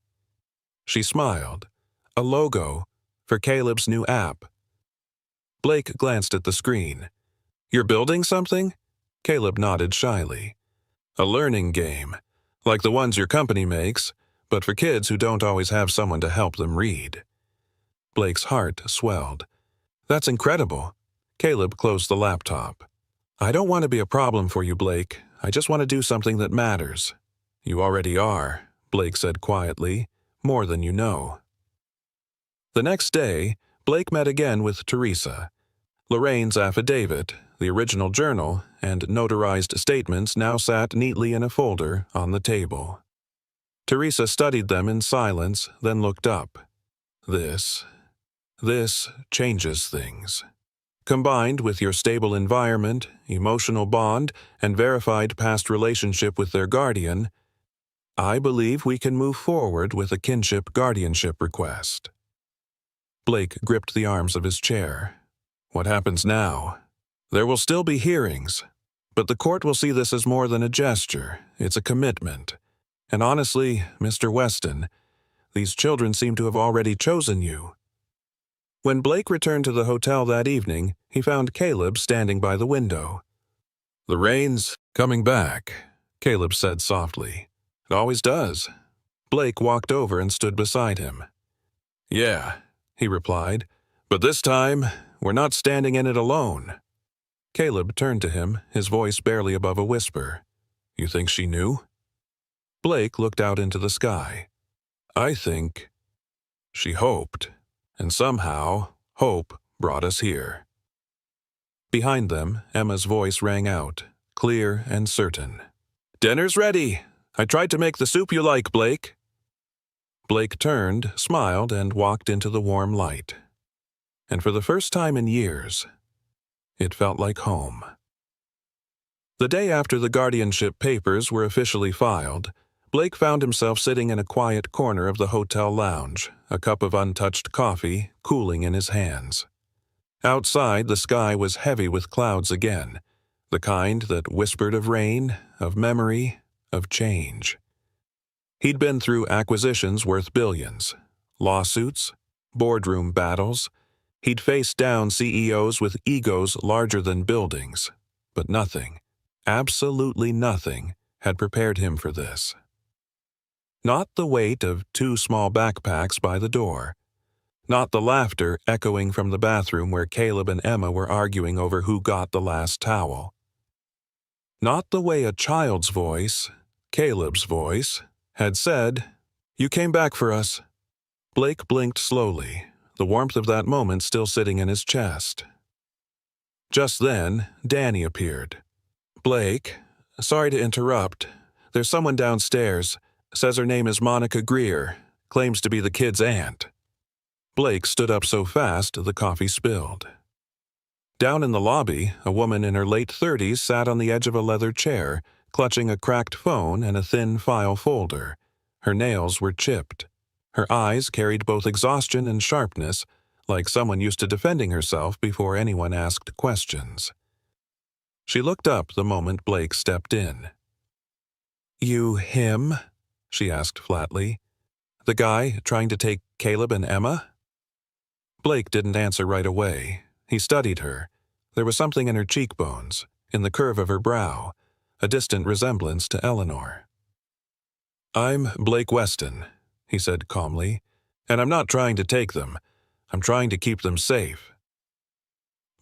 She smiled. "A logo for Caleb's new app." Blake glanced at the screen. "You're building something?" Caleb nodded shyly. "A learning game, like the ones your company makes, but for kids who don't always have someone to help them read." Blake's heart swelled. "That's incredible." Caleb closed the laptop. "I don't want to be a problem for you, Blake. I just want to do something that matters." "You already are," Blake said quietly, "more than you know." The next day, Blake met again with Teresa. Lorraine's affidavit, the original journal, and notarized statements now sat neatly in a folder on the table. Teresa studied them in silence, then looked up. This changes things. Combined with your stable environment, emotional bond, and verified past relationship with their guardian, I believe we can move forward with a kinship guardianship request. Blake gripped the arms of his chair. "What happens now?" "There will still be hearings, but the court will see this as more than a gesture. It's a commitment. And honestly, Mr. Weston, these children seem to have already chosen you." When Blake returned to the hotel that evening, he found Caleb standing by the window. "The rain's coming back," Caleb said softly. "It always does." Blake walked over and stood beside him. "Yeah," he replied, "but this time, we're not standing in it alone." Caleb turned to him, his voice barely above a whisper. "You think she knew?" Blake looked out into the sky. "I think she hoped, and somehow, hope brought us here." Behind them, Emma's voice rang out, clear and certain. "Dinner's ready! I tried to make the soup you like, Blake." Blake turned, smiled, and walked into the warm light. And for the first time in years, it felt like home. The day after the guardianship papers were officially filed, Blake found himself sitting in a quiet corner of the hotel lounge, a cup of untouched coffee cooling in his hands. Outside, the sky was heavy with clouds again, the kind that whispered of rain, of memory, of change. He'd been through acquisitions worth billions, lawsuits, boardroom battles. He'd faced down CEOs with egos larger than buildings, but nothing, absolutely nothing, had prepared him for this. Not the weight of 2 small backpacks by the door. Not the laughter echoing from the bathroom where Caleb and Emma were arguing over who got the last towel. Not the way a child's voice, Caleb's voice, had said, "You came back for us." Blake blinked slowly, the warmth of that moment still sitting in his chest. Just then, Danny appeared. "Blake, sorry to interrupt. There's someone downstairs. Says her name is Monica Greer. Claims to be the kid's aunt. Blake stood up so fast the coffee spilled. Down in the lobby, a woman in her late 30s sat on the edge of a leather chair, clutching a cracked phone and a thin file folder. Her nails were chipped. Her eyes carried both exhaustion and sharpness, like someone used to defending herself before anyone asked questions. She looked up the moment Blake stepped in. "You him?" she asked flatly. "The guy trying to take Caleb and Emma?" Blake didn't answer right away. He studied her. There was something in her cheekbones, in the curve of her brow, a distant resemblance to Eleanor. "I'm Blake Weston," he said calmly, "and I'm not trying to take them. I'm trying to keep them safe."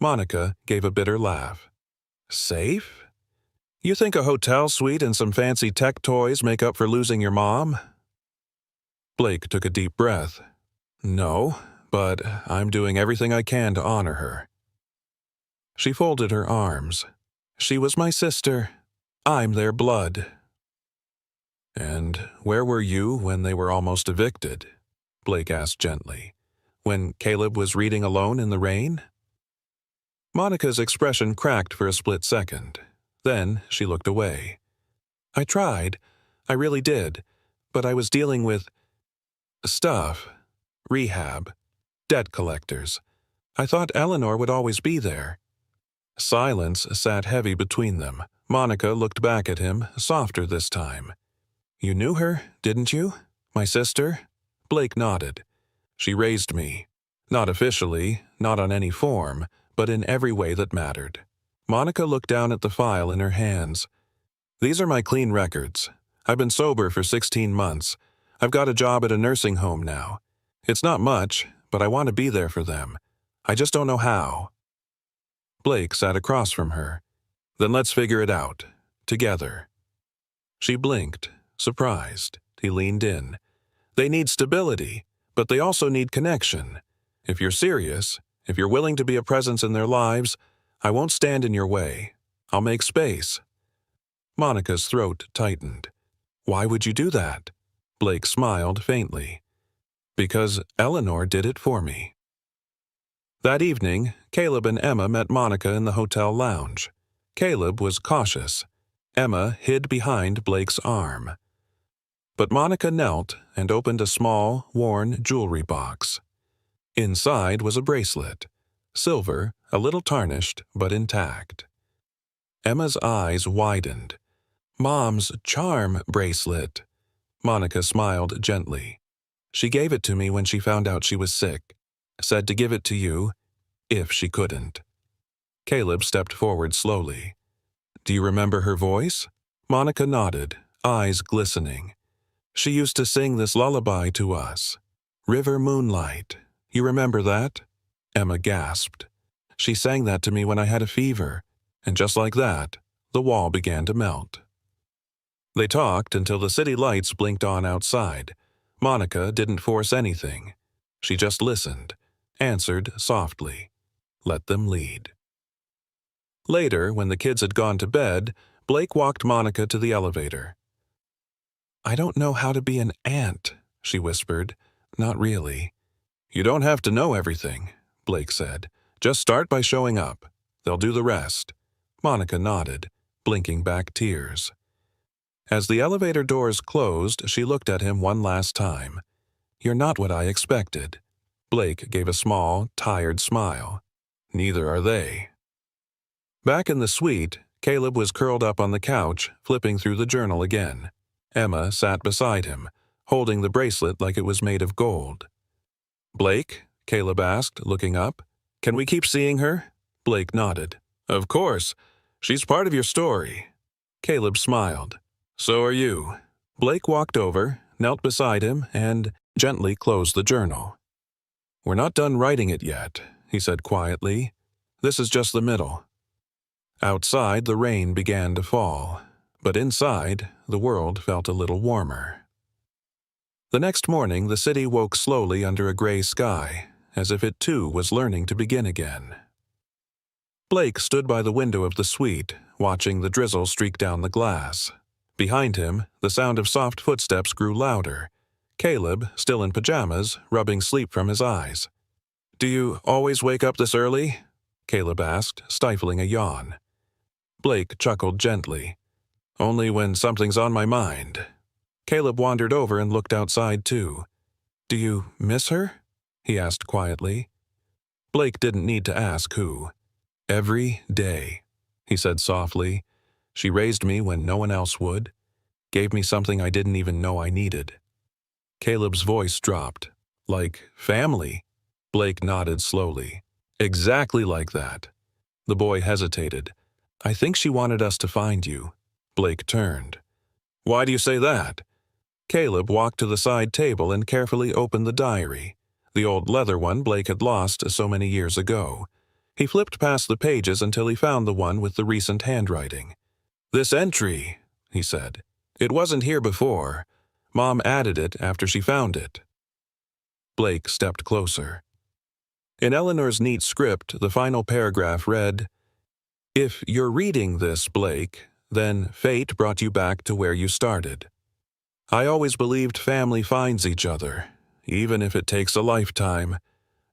Monica gave a bitter laugh. "Safe? You think a hotel suite and some fancy tech toys make up for losing your mom?" Blake took a deep breath. "No, but I'm doing everything I can to honor her." She folded her arms. "She was my sister. I'm their blood." "And where were you when they were almost evicted?" Blake asked gently. "When Caleb was reading alone in the rain?" Monica's expression cracked for a split second. Then she looked away. "I tried. I really did. But I was dealing with stuff. Rehab. Debt collectors. I thought Eleanor would always be there." Silence sat heavy between them. Monica looked back at him, softer this time. "You knew her, didn't you? My sister?" Blake nodded. "She raised me. Not officially, not on any form, but in every way that mattered." Monica looked down at the file in her hands. "These are my clean records. I've been sober for 16 months. I've got a job at a nursing home now. It's not much, but I want to be there for them. I just don't know how." Blake sat across from her. "Then let's figure it out. Together." She blinked, surprised. He leaned in. "They need stability, but they also need connection. If you're serious, if you're willing to be a presence in their lives, I won't stand in your way. I'll make space." Monica's throat tightened. "Why would you do that?" Blake smiled faintly. "Because Eleanor did it for me." That evening, Caleb and Emma met Monica in the hotel lounge. Caleb was cautious. Emma hid behind Blake's arm. But Monica knelt and opened a small, worn jewelry box. Inside was a bracelet. Silver, a little tarnished, but intact. Emma's eyes widened. "Mom's charm bracelet." Monica smiled gently. "She gave it to me when she found out she was sick. Said to give it to you, if she couldn't." Caleb stepped forward slowly. "Do you remember her voice?" Monica nodded, eyes glistening. "She used to sing this lullaby to us. River Moonlight. You remember that?" Emma gasped. "She sang that to me when I had a fever, and just like that, the wall began to melt." They talked until the city lights blinked on outside. Monica didn't force anything. She just listened, answered softly, let them lead. Later, when the kids had gone to bed, Blake walked Monica to the elevator. "I don't know how to be an aunt," she whispered. "Not really." "You don't have to know everything," Blake said. "Just start by showing up. They'll do the rest." Monica nodded, blinking back tears. As the elevator doors closed, she looked at him one last time. "You're not what I expected." Blake gave a small, tired smile. "Neither are they." Back in the suite, Caleb was curled up on the couch, flipping through the journal again. Emma sat beside him, holding the bracelet like it was made of gold. "Blake?" Caleb asked, looking up. "Can we keep seeing her?" Blake nodded. "Of course. She's part of your story." Caleb smiled. "So are you." Blake walked over, knelt beside him, and gently closed the journal. "We're not done writing it yet," he said quietly. "This is just the middle." Outside, the rain began to fall, but inside, the world felt a little warmer. The next morning, the city woke slowly under a gray sky, as if it too was learning to begin again. Blake stood by the window of the suite, watching the drizzle streak down the glass. Behind him, the sound of soft footsteps grew louder. Caleb, still in pajamas, rubbing sleep from his eyes. "Do you always wake up this early?" Caleb asked, stifling a yawn. Blake chuckled gently. "Only when something's on my mind." Caleb wandered over and looked outside too. "Do you miss her?" he asked quietly. Blake didn't need to ask who. "Every day," he said softly. "She raised me when no one else would. Gave me something I didn't even know I needed." Caleb's voice dropped. "Like family?" Blake nodded slowly. "Exactly like that." The boy hesitated. "I think she wanted us to find you." Blake turned. "Why do you say that?" Caleb walked to the side table and carefully opened the diary, the old leather one Blake had lost so many years ago. He flipped past the pages until he found the one with the recent handwriting. "This entry," he said. "It wasn't here before. Mom added it after she found it." Blake stepped closer. In Eleanor's neat script, the final paragraph read, "If you're reading this, Blake, then fate brought you back to where you started. I always believed family finds each other, even if it takes a lifetime.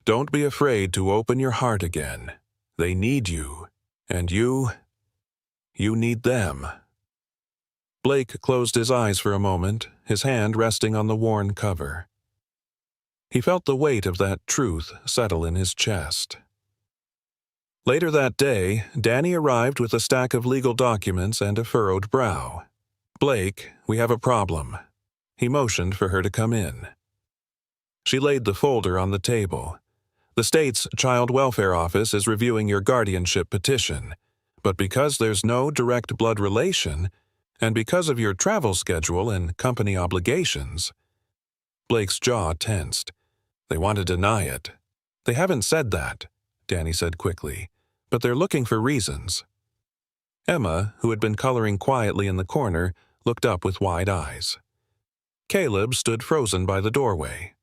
Don't be afraid to open your heart again. They need you, and you need them." Blake closed his eyes for a moment, his hand resting on the worn cover. He felt the weight of that truth settle in his chest. Later that day, Danny arrived with a stack of legal documents and a furrowed brow. "Blake, we have a problem." He motioned for her to come in. She laid the folder on the table. "The state's Child Welfare Office is reviewing your guardianship petition, but because there's no direct blood relation, and because of your travel schedule and company obligations." Blake's jaw tensed. "They want to deny it." "They haven't said that," Danny said quickly, "but they're looking for reasons." Emma, who had been coloring quietly in the corner, looked up with wide eyes. Caleb stood frozen by the doorway.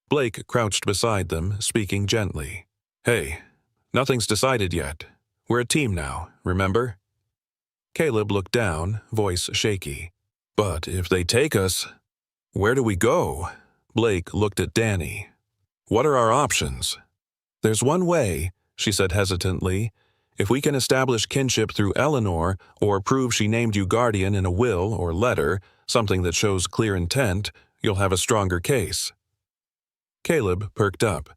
Blake crouched beside them, speaking gently. "Hey, nothing's decided yet. We're a team now, remember?" Caleb looked down, voice shaky. "But if they take us, where do we go?" Blake looked at Danny. "What are our options?" "There's one way," she said hesitantly. "If we can establish kinship through Eleanor, or prove she named you guardian in a will or letter, something that shows clear intent, you'll have a stronger case." Caleb perked up.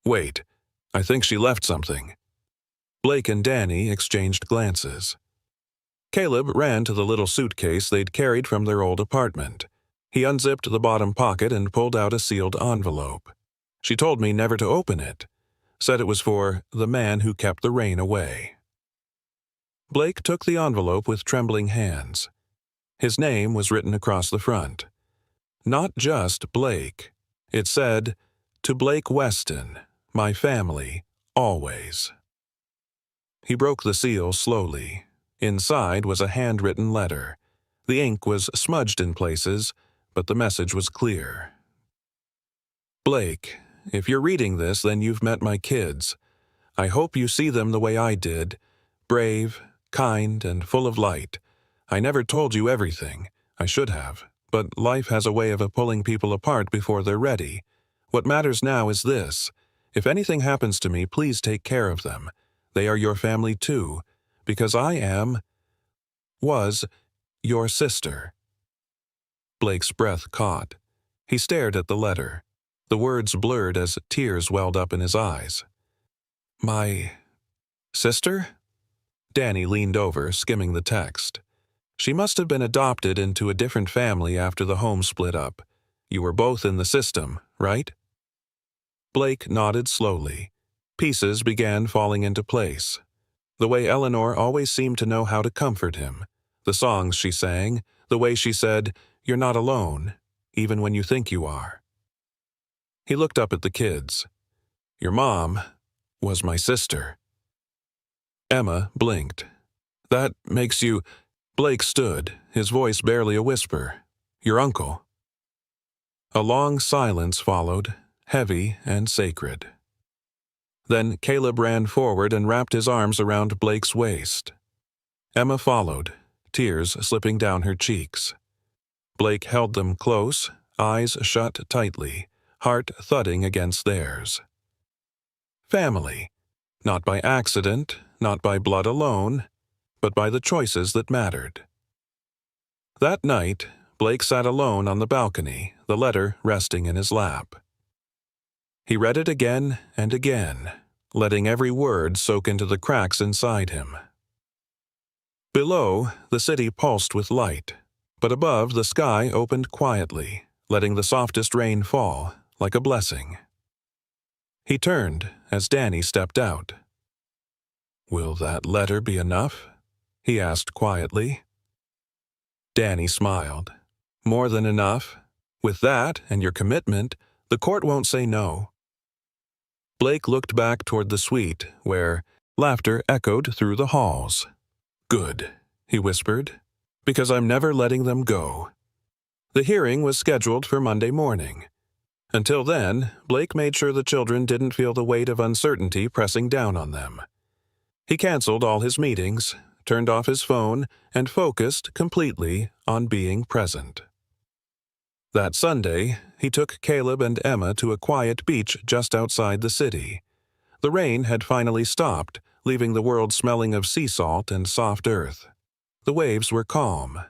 "Wait, I think she left something." Blake and Danny exchanged glances. Caleb ran to the little suitcase they'd carried from their old apartment. He unzipped the bottom pocket and pulled out a sealed envelope. "She told me never to open it. Said it was for the man who kept the rain away." Blake took the envelope with trembling hands. His name was written across the front. Not just Blake. It said, "To Blake Weston, my family, always." He broke the seal slowly. Inside was a handwritten letter. The ink was smudged in places, but the message was clear. "Blake, if you're reading this, then you've met my kids. I hope you see them the way I did. Brave, kind, and full of light. I never told you everything. I should have. But life has a way of pulling people apart before they're ready. What matters now is this. If anything happens to me, please take care of them. They are your family too, because I was your sister." Blake's breath caught. He stared at the letter. The words blurred as tears welled up in his eyes. "My sister?" Danny leaned over, skimming the text. "She must have been adopted into a different family after the home split up. You were both in the system, right?" Blake nodded slowly. Pieces began falling into place. The way Eleanor always seemed to know how to comfort him. The songs she sang, the way she said, "You're not alone, even when you think you are." He looked up at the kids. "Your mom was my sister." Emma blinked. "That makes you—" Blake stood, his voice barely a whisper. "Your uncle." A long silence followed, heavy and sacred. Then Caleb ran forward and wrapped his arms around Blake's waist. Emma followed, tears slipping down her cheeks. Blake held them close, eyes shut tightly, heart thudding against theirs. Family. Not by accident, not by blood alone, but by the choices that mattered. That night, Blake sat alone on the balcony, the letter resting in his lap. He read it again and again, letting every word soak into the cracks inside him. Below, the city pulsed with light, but above the sky opened quietly, letting the softest rain fall, like a blessing. He turned as Danny stepped out. "Will that letter be enough?" he asked quietly. Danny smiled. "More than enough. With that and your commitment, the court won't say no." Blake looked back toward the suite, where laughter echoed through the halls. "Good," he whispered, "because I'm never letting them go." The hearing was scheduled for Monday morning. Until then, Blake made sure the children didn't feel the weight of uncertainty pressing down on them. He canceled all his meetings, turned off his phone, and focused completely on being present. That Sunday, he took Caleb and Emma to a quiet beach just outside the city. The rain had finally stopped, leaving the world smelling of sea salt and soft earth. The waves were calm,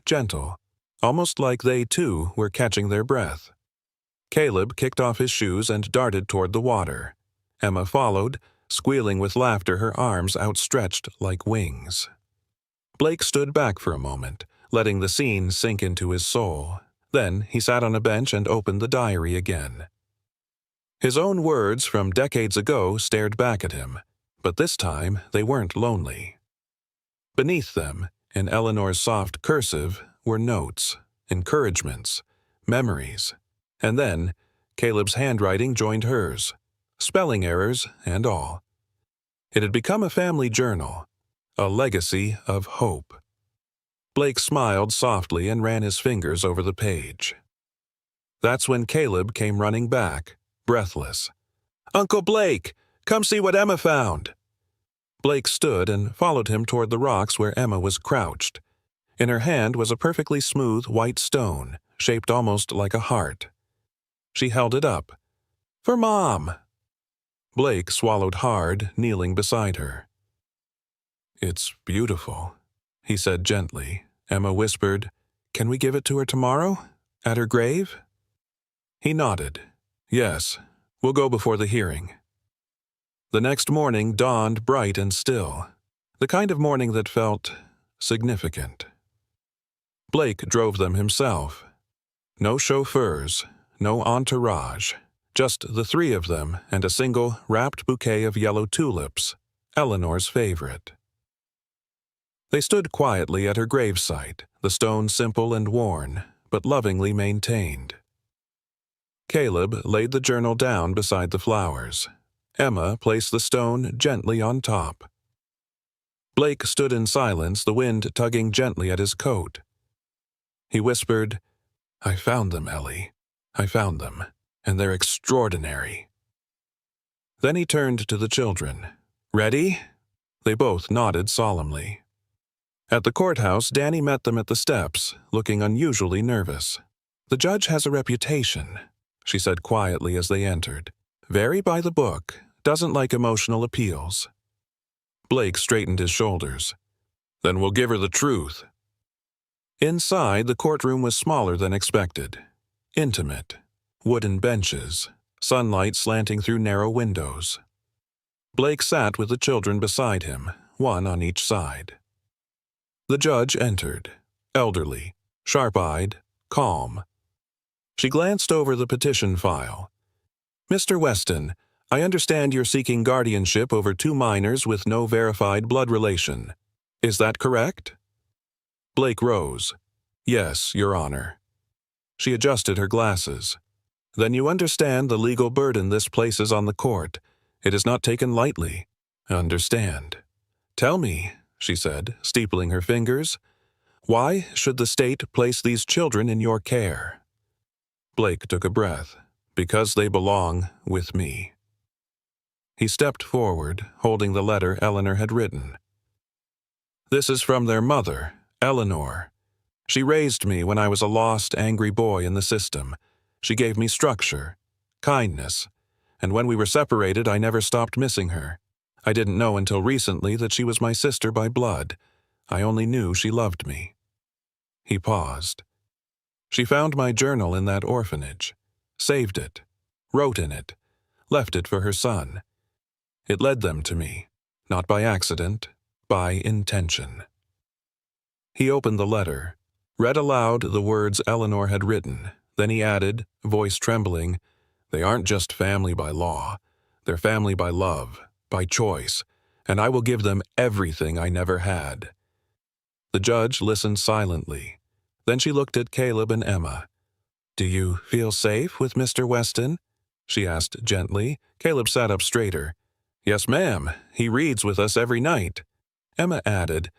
gentle, almost like they, too, were catching their breath. Caleb kicked off his shoes and darted toward the water. Emma followed, squealing with laughter, her arms outstretched like wings. Blake stood back for a moment, letting the scene sink into his soul. Then he sat on a bench and opened the diary again. His own words from decades ago stared back at him, but this time they weren't lonely. Beneath them, in Eleanor's soft cursive, were notes, encouragements, memories. And then, Caleb's handwriting joined hers, spelling errors and all. It had become a family journal, a legacy of hope. Blake smiled softly and ran his fingers over the page. That's when Caleb came running back, breathless. "Uncle Blake, come see what Emma found!" Blake stood and followed him toward the rocks where Emma was crouched. In her hand was a perfectly smooth white stone, shaped almost like a heart. She held it up. "For Mom!" Blake swallowed hard, kneeling beside her. "It's beautiful," he said gently. Emma whispered, "Can we give it to her tomorrow? At her grave?" He nodded. "Yes, we'll go before the hearing." The next morning dawned bright and still, the kind of morning that felt significant. Blake drove them himself. No chauffeurs, no entourage, just the three of them and a single wrapped bouquet of yellow tulips, Eleanor's favorite. They stood quietly at her gravesite, the stone simple and worn, but lovingly maintained. Caleb laid the journal down beside the flowers. Emma placed the stone gently on top. Blake stood in silence, the wind tugging gently at his coat. He whispered, "I found them, Ellie. I found them, and they're extraordinary." Then he turned to the children. "Ready?" They both nodded solemnly. At the courthouse, Danny met them at the steps, looking unusually nervous. "The judge has a reputation," she said quietly as they entered. "Very by the book, doesn't like emotional appeals." Blake straightened his shoulders. "Then we'll give her the truth." Inside, the courtroom was smaller than expected. Intimate. Wooden benches. Sunlight slanting through narrow windows. Blake sat with the children beside him, one on each side. The judge entered, elderly, sharp-eyed, calm. She glanced over the petition file. "Mr. Weston, I understand you're seeking guardianship over 2 minors with no verified blood relation. Is that correct?" Blake rose. "Yes, Your Honor." She adjusted her glasses. "Then you understand the legal burden this places on the court. It is not taken lightly. Understand. Tell me," she said, steepling her fingers, "why should the state place these children in your care?" Blake took a breath. "Because they belong with me." He stepped forward, holding the letter Eleanor had written. "This is from their mother, Eleanor. She raised me when I was a lost, angry boy in the system. She gave me structure, kindness, and when we were separated, I never stopped missing her. I didn't know until recently that she was my sister by blood. I only knew she loved me." He paused. "She found my journal in that orphanage, saved it, wrote in it, left it for her son. It led them to me, not by accident, by intention." He opened the letter, read aloud the words Eleanor had written, then he added, voice trembling, "They aren't just family by law. They're family by love, by choice, and I will give them everything I never had." The judge listened silently. Then she looked at Caleb and Emma. "Do you feel safe with Mr. Weston?" she asked gently. Caleb sat up straighter. "Yes, ma'am. He reads with us every night." Emma added,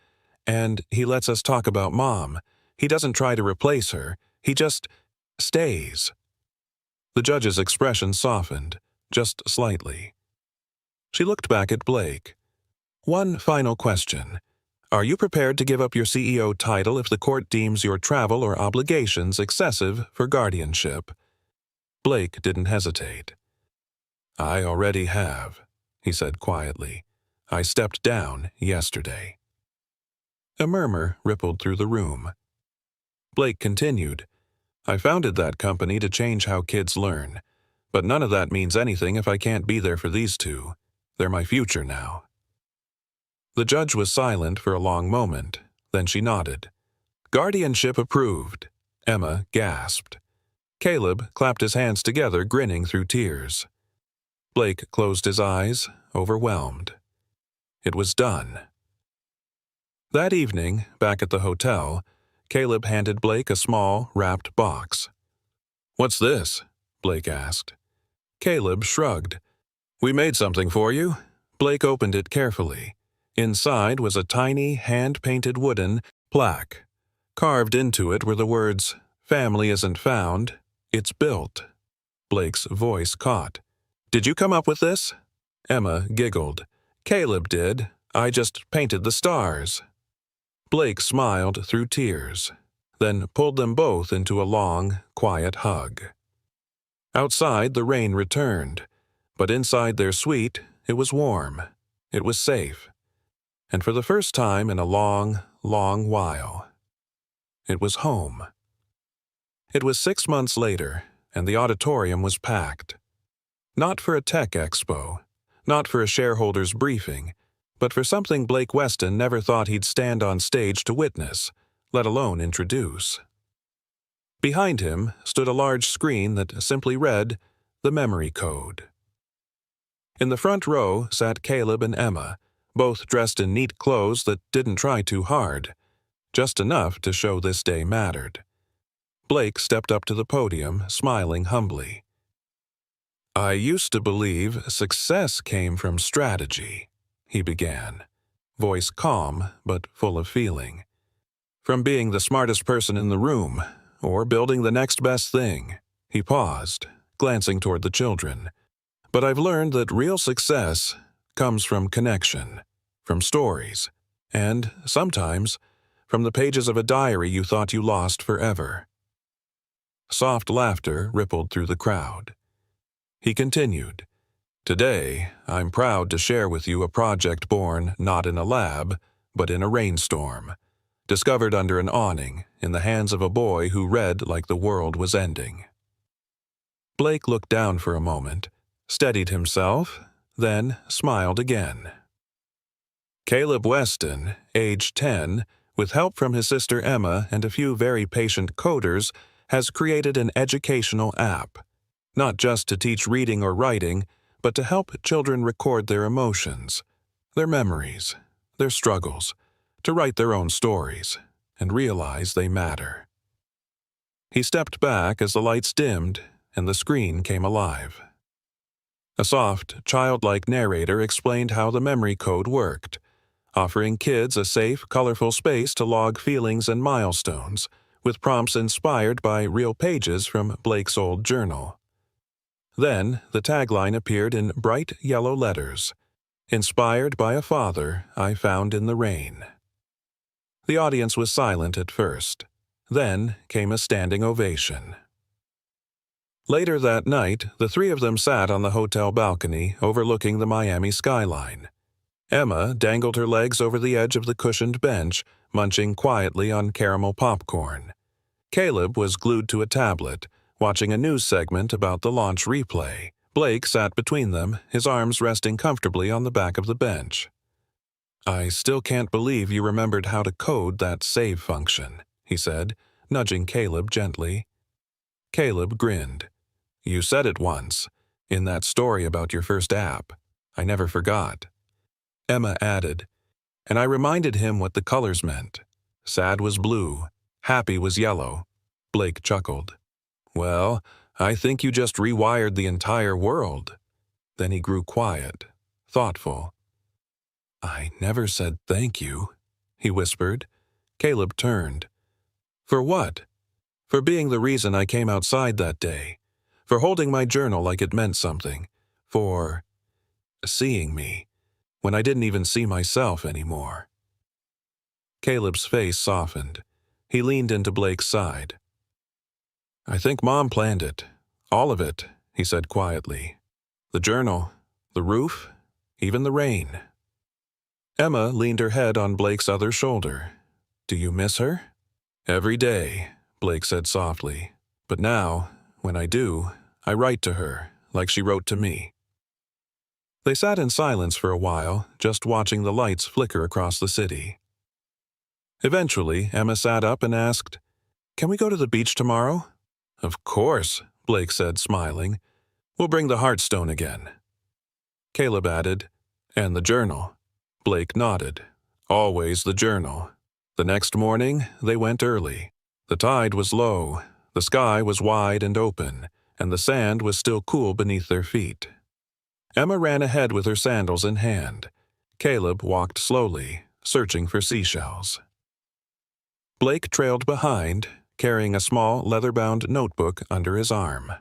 "And he lets us talk about Mom. He doesn't try to replace her. He just stays." The judge's expression softened, just slightly. She looked back at Blake. "One final question. Are you prepared to give up your CEO title if the court deems your travel or obligations excessive for guardianship?" Blake didn't hesitate. "I already have," he said quietly. "I stepped down yesterday." A murmur rippled through the room. Blake continued, "I founded that company to change how kids learn, but none of that means anything if I can't be there for these two. They're my future now." The judge was silent for a long moment, then she nodded. "Guardianship approved." Emma gasped. Caleb clapped his hands together, grinning through tears. Blake closed his eyes, overwhelmed. It was done. That evening, back at the hotel, Caleb handed Blake a small, wrapped box. "What's this?" Blake asked. Caleb shrugged. "We made something for you." Blake opened it carefully. Inside was a tiny, hand-painted wooden plaque. Carved into it were the words, "Family isn't found, it's built." Blake's voice caught. "Did you come up with this?" Emma giggled. "Caleb did. I just painted the stars." Blake smiled through tears, then pulled them both into a long, quiet hug. Outside, the rain returned, but inside their suite, it was warm. It was safe. And for the first time in a long, long while, it was home. It was 6 months later, and the auditorium was packed. Not for a tech expo, not for a shareholders' briefing, but for something Blake Weston never thought he'd stand on stage to witness, let alone introduce. Behind him stood a large screen that simply read, "The Memory Code." In the front row sat Caleb and Emma, both dressed in neat clothes that didn't try too hard, just enough to show this day mattered. Blake stepped up to the podium, smiling humbly. "I used to believe success came from strategy," he began, voice calm but full of feeling. "From being the smartest person in the room, or building the next best thing." He paused, glancing toward the children. "But I've learned that real success comes from connection, from stories, and, sometimes, from the pages of a diary you thought you lost forever." Soft laughter rippled through the crowd. He continued, "Today, I'm proud to share with you a project born not in a lab, but in a rainstorm, discovered under an awning in the hands of a boy who read like the world was ending." Blake looked down for a moment, steadied himself, then smiled again. Caleb Weston, age 10, with help from his sister Emma and a few very patient coders, has created an educational app, not just to teach reading or writing, but to help children record their emotions, their memories, their struggles, to write their own stories, and realize they matter. He stepped back as the lights dimmed and the screen came alive. A soft, childlike narrator explained how the memory code worked, offering kids a safe, colorful space to log feelings and milestones, with prompts inspired by real pages from Blake's old journal. Then, the tagline appeared in bright yellow letters, "Inspired by a father I found in the rain." The audience was silent at first. Then came a standing ovation. Later that night, the three of them sat on the hotel balcony overlooking the Miami skyline. Emma dangled her legs over the edge of the cushioned bench, munching quietly on caramel popcorn. Caleb was glued to a tablet, watching a news segment about the launch replay. Blake sat between them, his arms resting comfortably on the back of the bench. "I still can't believe you remembered how to code that save function," he said, nudging Caleb gently. Caleb grinned. "You said it once, in that story about your first app. I never forgot." Emma added, "And I reminded him what the colors meant. Sad was blue, happy was yellow." Blake chuckled. "Well, I think you just rewired the entire world." Then he grew quiet, thoughtful. "I never said thank you," he whispered. Caleb turned. "For what?" "For being the reason I came outside that day. For holding my journal like it meant something. For seeing me, when I didn't even see myself anymore." Caleb's face softened. He leaned into Blake's side. "I think Mom planned it. All of it," he said quietly. "The journal, the roof, even the rain." Emma leaned her head on Blake's other shoulder. "Do you miss her?" "Every day," Blake said softly. "But now, when I do, I write to her, like she wrote to me." They sat in silence for a while, just watching the lights flicker across the city. Eventually, Emma sat up and asked, "Can we go to the beach tomorrow?" "Of course," Blake said, smiling. "We'll bring the Heartstone again." Caleb added, "And the journal." Blake nodded. Always the journal. The next morning, they went early. The tide was low, the sky was wide and open, and the sand was still cool beneath their feet. Emma ran ahead with her sandals in hand. Caleb walked slowly, searching for seashells. Blake trailed behind, carrying a small leather-bound notebook under his arm.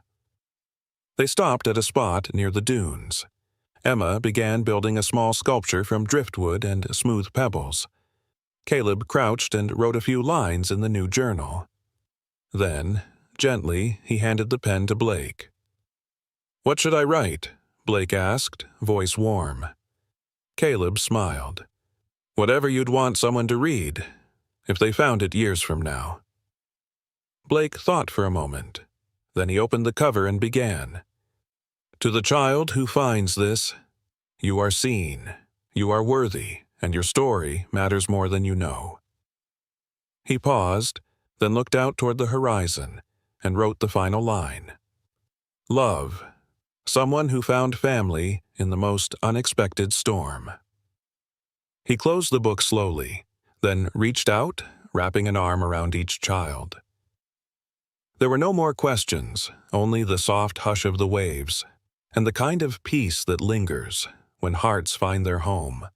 They stopped at a spot near the dunes. Emma began building a small sculpture from driftwood and smooth pebbles. Caleb crouched and wrote a few lines in the new journal. Then, gently, he handed the pen to Blake. "What should I write?" Blake asked, voice warm. Caleb smiled. "Whatever you'd want someone to read, if they found it years from now." Blake thought for a moment. Then he opened the cover and began. "To the child who finds this, you are seen, you are worthy, and your story matters more than you know." He paused, then looked out toward the horizon and wrote the final line. "Love, someone who found family in the most unexpected storm." He closed the book slowly, then reached out, wrapping an arm around each child. There were no more questions, only the soft hush of the waves, and the kind of peace that lingers when hearts find their home.